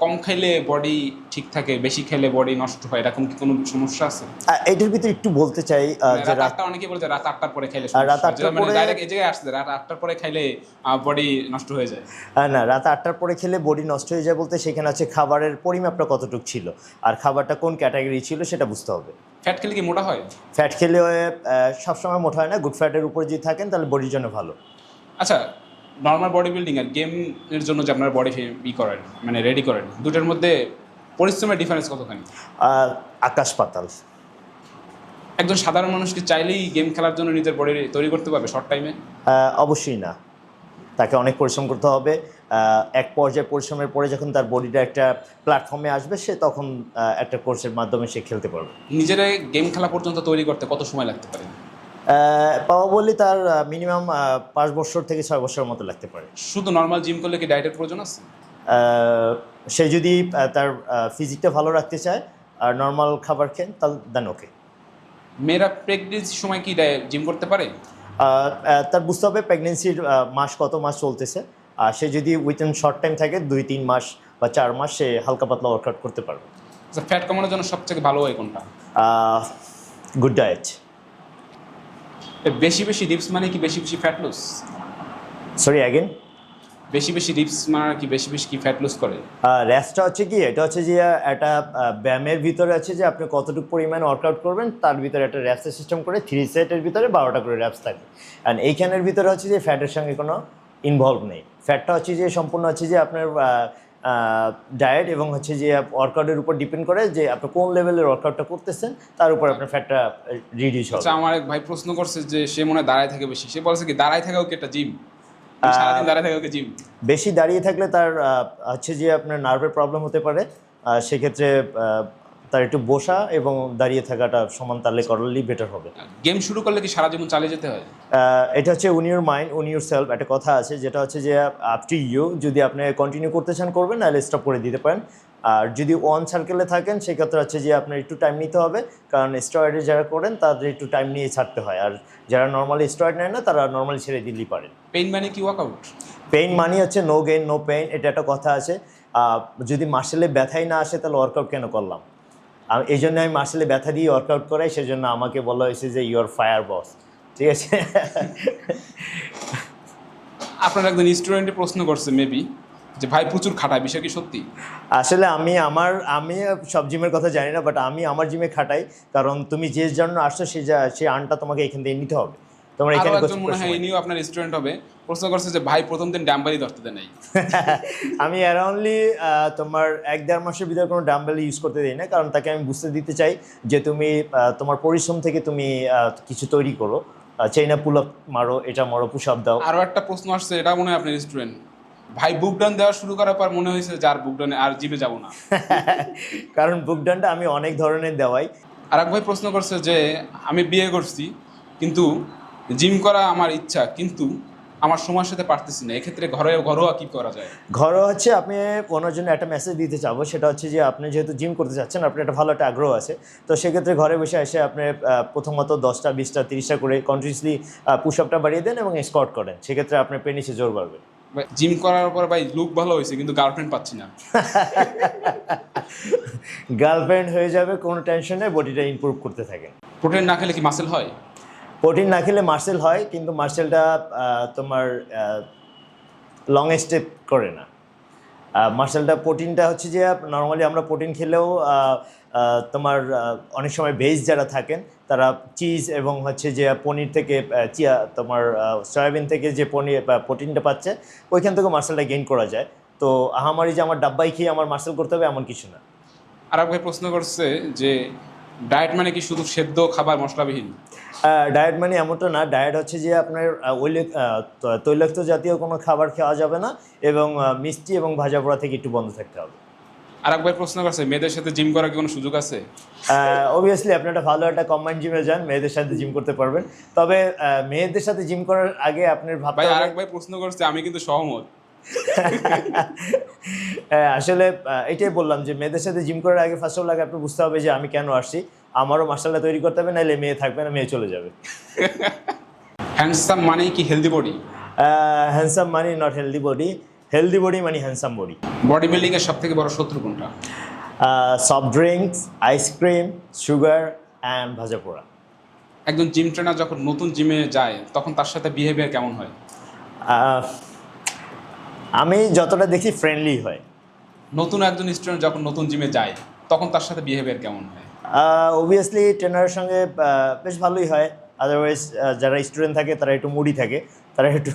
কম খাইলে বডি ঠিক থাকে, বেশি খেলে বডি নষ্ট হয়, এরকম কি কোনো সমস্যা আছে? এটার ভিতরে একটু বলতে চাই যে রাত 8টা অনেকে বলে যে রাত 8টার পরে খাইলে রাত 8টার মানে পরে, ডাইরেক্ট এই জায়গায় আসছে রাত 8টার পরে খাইলে বডি নষ্ট হয়ে যায়। না, রাত 8টার পরে খেলে বডি নষ্ট হয়ে যায় বলতে সেখানে আছে খাবারের পরিমাপটা কতটুকু ছিল আর খাবারটা কোন ক্যাটাগরি ছিল সেটা বুঝতে হবে। ফ্যাট খেলে কি মোটা হয়? ফ্যাট খেলে সবসময় মোটা হয় না, গুড ফ্যাটের উপরে যদি থাকেন তাহলে বডির জন্য ভালো। আচ্ছা, নর্মাল বডি বিল্ডিং আর গেমের জন্য যে আপনার বডি করেন মানে রেডি করেন, দুটোর মধ্যে পরিশ্রমের ডিফারেন্স কতখানি? আকাশ পাতাল। একজন সাধারণ মানুষ কি চাইলেই গেম খেলার জন্য নিজের বডি তৈরি করতে পারবে শর্ট টাইমে? অবশ্যই না, তাকে অনেক পরিশ্রম করতে হবে। এক পর্যায়ে পরিশ্রমের পরে যখন তার বডিটা একটা প্ল্যাটফর্মে আসবে সে তখন একটা কোর্সের মাধ্যমে সে খেলতে পারবে। নিজের গেম খেলা পর্যন্ত তৈরি করতে কত সময় লাগতে পারে? পাওয়া বললে তার মিনিমাম 5 বছর থেকে 6 বছরের মতো লাগতে পারে। শুধু নর্মাল জিম করলে কি ডায়েটের প্রয়োজন আছে? সে যদি তার ফিজিকটা ভালো রাখতে চায় আর নর্মাল খাবার খেন তাহলে দেন ওকে। মেয়েরা প্রেগনেন্সির সময় কি জিম করতে পারে? তার বুঝতে হবে প্রেগনেন্সির মাস কত মাস চলতেছে, আর সে যদি উইথিন শর্ট টাইম থাকে 2-3 মাস বা 4 মাস সে হালকা পাতলা ওয়ার্কআউট করতে পারবে। আচ্ছা, ফ্যাট কমানোর জন্য সবথেকে ভালো হয় কোনটা? Good diet. বেশি বেশি রিপস মানে কি বেশি বেশি ফ্যাট লুজ? Sorry again. বেশি বেশি রিপস মানে কি বেশি বেশি কি ফ্যাট লুজ করে? র্যাসটা হচ্ছে কি, এটা হচ্ছে যে একটা ব্যায়ামের ভিতরে আছে যে আপনি কতটুকু পরিমাণে ওয়ার্কআউট করবেন তার ভিতরে একটা র্যাপসের সিস্টেম করে 3 সেটের ভিতরে 12টা করে র্যাপস থাকে। অ্যান্ড এইখানের ভিতরে হচ্ছে যে ফ্যাটের সঙ্গে কোনো ইনভলভ নেই। ফ্যাটটা হচ্ছে যে সম্পূর্ণ হচ্ছে যে আপনার ডায়েট এবং হচ্ছে যে ওয়ার্কআউটের উপর ডিপেন্ড করে যে আপনি কোন লেভেলের ওয়ার্কআউটটা করতেছেন তার উপর আপনার ফ্যাটটা রিডিউস হবে। আচ্ছা, আমার এক ভাই প্রশ্ন করছে যে সে মনে হয় দাঁড়ায় থাকে বেশি, সে বলছে কি দাঁড়ায় থাকাও কি একটা জিম? সারাদিন দাঁড়ায় থাকাও কি জিম? বেশি দাঁড়িয়ে থাকলে তার হচ্ছে যে আপনার নার্ভের প্রবলেম হতে পারে, সেক্ষেত্রে তার একটু বসা এবং দাঁড়িয়ে থাকাটা সমান তালে করলেই বেটার হবে। গেম শুরু করলে কি সারা জীবন চালিয়ে যেতে হয়? এটা হচ্ছে উন ইউর মাইন্ড উন ইউর সেলফ, একটা কথা আছে যেটা হচ্ছে যে আপ টু ইউ, যদি আপনি কন্টিনিউ করতে চান করবেন, নাহলে স্টপ করে দিতে পারেন। আর যদি ওয়ান সার্কেলে থাকেন সেক্ষেত্রে হচ্ছে যে আপনার একটু টাইম নিতে হবে, কারণ স্টেরয়েডে যারা করেন তাদের একটু টাইম নিয়ে ছাড়তে হয়, আর যারা নর্মালি স্টেরয়েড নেয় না তারা নর্মালি ছেড়ে দিলেই পারেন। পেইন মানে কি ওয়ার্কআউট? পেইন মানে হচ্ছে নো গেইন নো পেইন, এটা একটা কথা আছে। যদি মাসেলে ব্যথাই না আসে তাহলে ওয়ার্কআউট কেন করলাম? এই জন্য আমি মাসেলে ব্যথা দিয়ে ওয়ার্কআউট করাই, সেজন্য আমাকে বলা হয়েছে যে ইউর ফায়ার বস, ঠিক আছে। আপনার একজন স্টুডেন্টে প্রশ্ন করছে মেবি যে ভাই প্রচুর খাটায়, বিষয় কি সত্যি? আসলে আমি সব জিমের কথা জানি না, বাট আমি আমার জিমে খাটাই, কারণ তুমি যে জন্য আসছো সেই আর্নটা তোমাকে এখান থেকে নিতে হবে। তোমার এখানে মনে হয় ইনিও আপনার স্টুডেন্ট হবে, প্রশ্ন করছে যে ভাই প্রথম দিন ডাম্বেলই ধরতে দেয় নাই। আমি অ্যারাউন্ডলি তোমার 1-1.5 মাসের ভিতরে কোনো ডাম্বেল ইউজ করতে দিই না, কারণ তাকে আমি বুঝতে দিতে চাই যে তুমি তোমার পরিশ্রম থেকে তুমি কিছু তৈরি করো, চেইন আপ পুল আপ মারো, এটা মারো, পুশ আপ দাও। আরও একটা প্রশ্ন আসছে, এটা মনে হয় আপনার স্টুডেন্ট ভাই, বুক ডাউন দেওয়া শুরু করার পর মনে হয়েছে যে আর বুক ডাউনে আর জিমে যাব না। কারণ বুক ডাউনটা আমি অনেক ধরনের দেওয়াই। আর এক ভাই প্রশ্ন করছে যে আমি বিয়ে করছি কিন্তু জিম করা আমার ইচ্ছা, কিন্তু আমার সময়ের সাথে পারতেছি না, এক্ষেত্রে ঘরোয়া কি করা যায়? ঘরোয়া হচ্ছে আপনি ওনার জন্য একটা মেসেজ দিতে চাবো, সেটা হচ্ছে যে আপনি যেহেতু জিম করতে চাচ্ছেন, আপনার একটা ভালো একটা আগ্রহ আছে, তো সেক্ষেত্রে ঘরে বসে এসে আপনি প্রথমত 10টা 20টা 30টা করে কন্টিনিউসলি পুশ আপটা বাড়িয়ে দেন এবং স্কোয়াট করেন, সেক্ষেত্রে আপনার পেনিসে জোর বাড়বে। জিম করার পর ভাই লুক ভালো হয়েছে কিন্তু গার্লফ্রেন্ড পাচ্ছি না। গার্লফ্রেন্ড হয়ে যাবে, কোনো টেনশন নেই, বডিটা ইমপ্রুভ করতে থাকেন। প্রোটিন না খেলে কি মাসেল হয়? প্রোটিন না খেলে মার্সেল হয়, কিন্তু মার্সেলটা তোমার লং স্টেপ করে না। মার্সেলটা প্রোটিনটা হচ্ছে যে নর্মালি আমরা প্রোটিন খেলেও তোমার অনেক সময় ভেজ যারা থাকেন তারা চিজ এবং হচ্ছে যে পনির থেকে তোমার সয়াবিন থেকে যে প্রোটিনটা পাচ্ছে ওইখান থেকে মার্সেলটা গেইন করা যায়। তো আহামারি যে আমার ডাব্বাই খেয়ে আমার মার্সেল করতে হবে এমন কিছু না। আর এক ভাই প্রশ্ন করছে যে ডায়েট মানে কি শুধু সেদ্ধ খাবার মশলাবিহীন? ডায়েট মানে এমনটা না, ডায়েট হচ্ছে যে আপনার তৈলাক্ত জাতীয় কোনো খাবার খাওয়া যাবে না এবং মিষ্টি এবং ভাজা পোড়া থেকে একটু বন্ধ থাকতে হবে। আর এক ভাই প্রশ্ন করছে মেয়েদের সাথে জিম করার কি কোনো সুযোগ আছে? অবভিয়াসলি আপনি একটা ভালো একটা কম্বাইন্ড জিমে যান, মেয়েদের সাথে জিম করতে পারবেন, তবে মেয়েদের সাথে জিম করার আগে আপনার ভাই আর এক ভাই প্রশ্ন করছে, আমি কিন্তু সহমত। আসলে এটাই বললাম যে মেয়েদের সাথে জিম করার আগে ফার্স্ট অফ অল আপনি বুঝতে হবে যে আমি কেন আসছি, আমারও মার্শালটা তৈরি করতে হবে, নাহলে মেয়ে থাকবে না, মেয়ে চলে যাবে। হ্যান্ডসাম মানে কি হেলদি বডি? হ্যান্ডসাম মানে not healthy body, healthy body মানে হ্যান্ডসাম বডি। বডি বিল্ডিং এর সবথেকে বড় শত্রু কোনটা? Soft drinks, ice cream, sugar and ভাজা পোড়া। একজন জিম ট্রেনার যখন নতুন জিমে যায় তখন তার সাথে বিহেভিয়ার কেমন হয়? আমি যতটা দেখি ফ্রেন্ডলি হয়। নতুন একজন স্টুডেন্ট যখন নতুন জিমে যায় তখন তার সাথে বিহেভিয়ার কেমন হয়? অবভিয়াসলি ট্রেনারের সঙ্গে বেশ ভালোই হয়, আদারওয়াইজ যারা স্টুডেন্ট থাকে তারা একটু মুডি থাকে, তারা একটু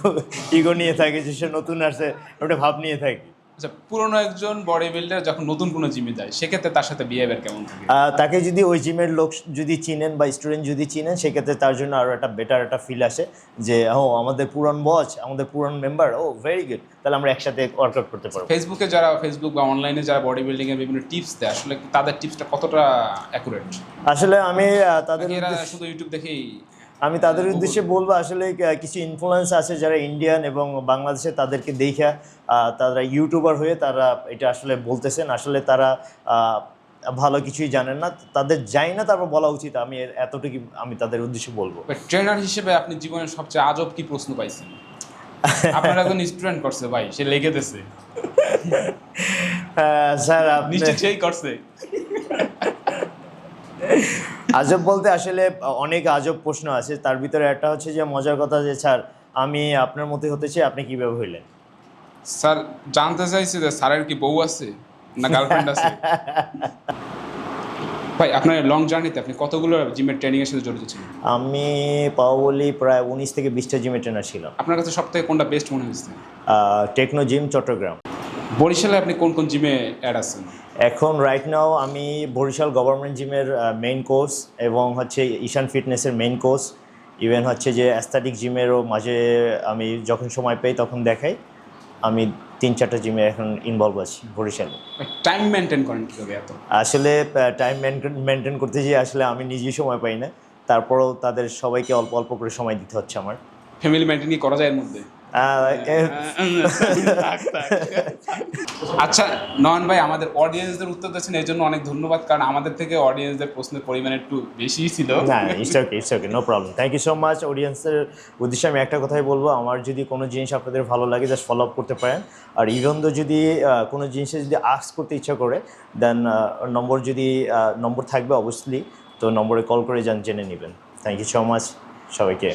ইগো নিয়ে থাকে যে সে নতুন আসছে, একটা ভাব নিয়ে থাকে। আচ্ছা, পুরনো একজন বডি বিল্ডার যখন নতুন কোনো জিমে যায় সেক্ষেত্রে তার সাথে বিহেভিয়ার কেমন থাকে? তাকে যদি ওই জিমের লোক যদি চিনেন বা স্টুডেন্ট যদি চিনেন, সেক্ষেত্রে তার জন্য আরও একটা বেটার একটা ফিল আসে যে আমাদের পুরান বচ, আমাদের পুরান মেম্বার, ভেরি গুড, তাহলে আমরা একসাথে ওয়ার্কআউট করতে পারবো। ফেসবুক বা অনলাইনে যারা বডি বিল্ডিং এর বিভিন্ন টিপস দেয়, আসলে তাদের টিপসটা কতটা অ্যাকুরেট? আসলে আমি তাদের শুধু ইউটিউব দেখেই আমি তাদের উদ্দেশ্যে বলবো, আসলে কিছু ইনফ্লুয়েন্স আছে যারা ইন্ডিয়ান এবং বাংলাদেশে, তাদেরকে দেখা তারা ইউটিউবার হয়ে তারা এটা আসলে বলতেছেন, আসলে তারা ভালো কিছুই জানেন না, তাদের যাই না তারপর বলা উচিত, আমি এতটুকু আমি তাদের উদ্দেশ্যে বলবো। ট্রেনার হিসেবে আপনি জীবনের সবচেয়ে আজব কি প্রশ্ন পাইছেন? আপনার একজন স্টুডেন্ট করছে ভাই, সে লেগে দিয়েছে স্যার আপনি নিশ্চয়ই করছে। আজব বলতে আসলে অনেক আজব প্রশ্ন আছে, তার ভিতরে একটা হচ্ছে যে মজার কথা যে স্যার আমি আপনার মতোই হতে চাই, আপনি কীভাবে হইলেন? স্যার জানতে চাইছি যে স্যারের কি বউ আছে না গার্লফ্রেন্ড আছে? ভাই আপনার লং জার্নিতে আপনি কতগুলো জিমের ট্রেনিং এর সাথে জড়িত ছিলেন? আমি বলি প্রায় 19 থেকে 20টা জিমের ট্রেনার ছিলাম। আপনার কাছে সবথেকে কোনটা বেস্ট মনে হয়েছে? Techno gym, Chittagong. বরিশালে আপনি কোন কোন জিমে অ্যাড আছেন? এখন রাইট নাও আমি বরিশাল গভর্নমেন্ট জিমের মেইন কোচ এবং হচ্ছে ঈশান ফিটনেসের মেইন কোচ, ইভেন হচ্ছে যে অ্যাস্থেটিক জিমেরও মাঝে আমি যখন সময় পাই তখন দেখাই। আমি 3-4টা জিমে এখন ইনভলভ আছি বরিশালে। টাইম মেনটেন করেন কীভাবে এত? আসলে টাইম মেনটেন করতে গিয়ে আসলে আমি নিজেই সময় পাই না, তারপরেও তাদের সবাইকে অল্প অল্প করে সময় দিতে হচ্ছে আমার। ফ্যামিলি মেনটেন কি করা যায় এর মধ্যে? আচ্ছা নয়ন ভাই, আমাদের অডিয়েন্সদের উত্তর দিচ্ছেন এর জন্য অনেক ধন্যবাদ, কারণ আমাদের থেকে অডিয়েন্সদের প্রশ্নের পরিমাণ একটু বেশিই ছিল। না, it's okay, no problem, thank you so much. অডিয়েন্সের উদ্দেশ্যে আমি একটা কথাই বলবো, আমার যদি কোনো জিনিস আপনাদের ভালো লাগে জাস্ট ফলো আপ করতে পারেন, আর ইভেন তো যদি কোনো জিনিসে যদি আস্ক করতে ইচ্ছা করে দেন নম্বর থাকবে অবশ্যই, তো নম্বরে কল করে জেনে নেবেন। থ্যাংক ইউ সো মাচ সবাইকে।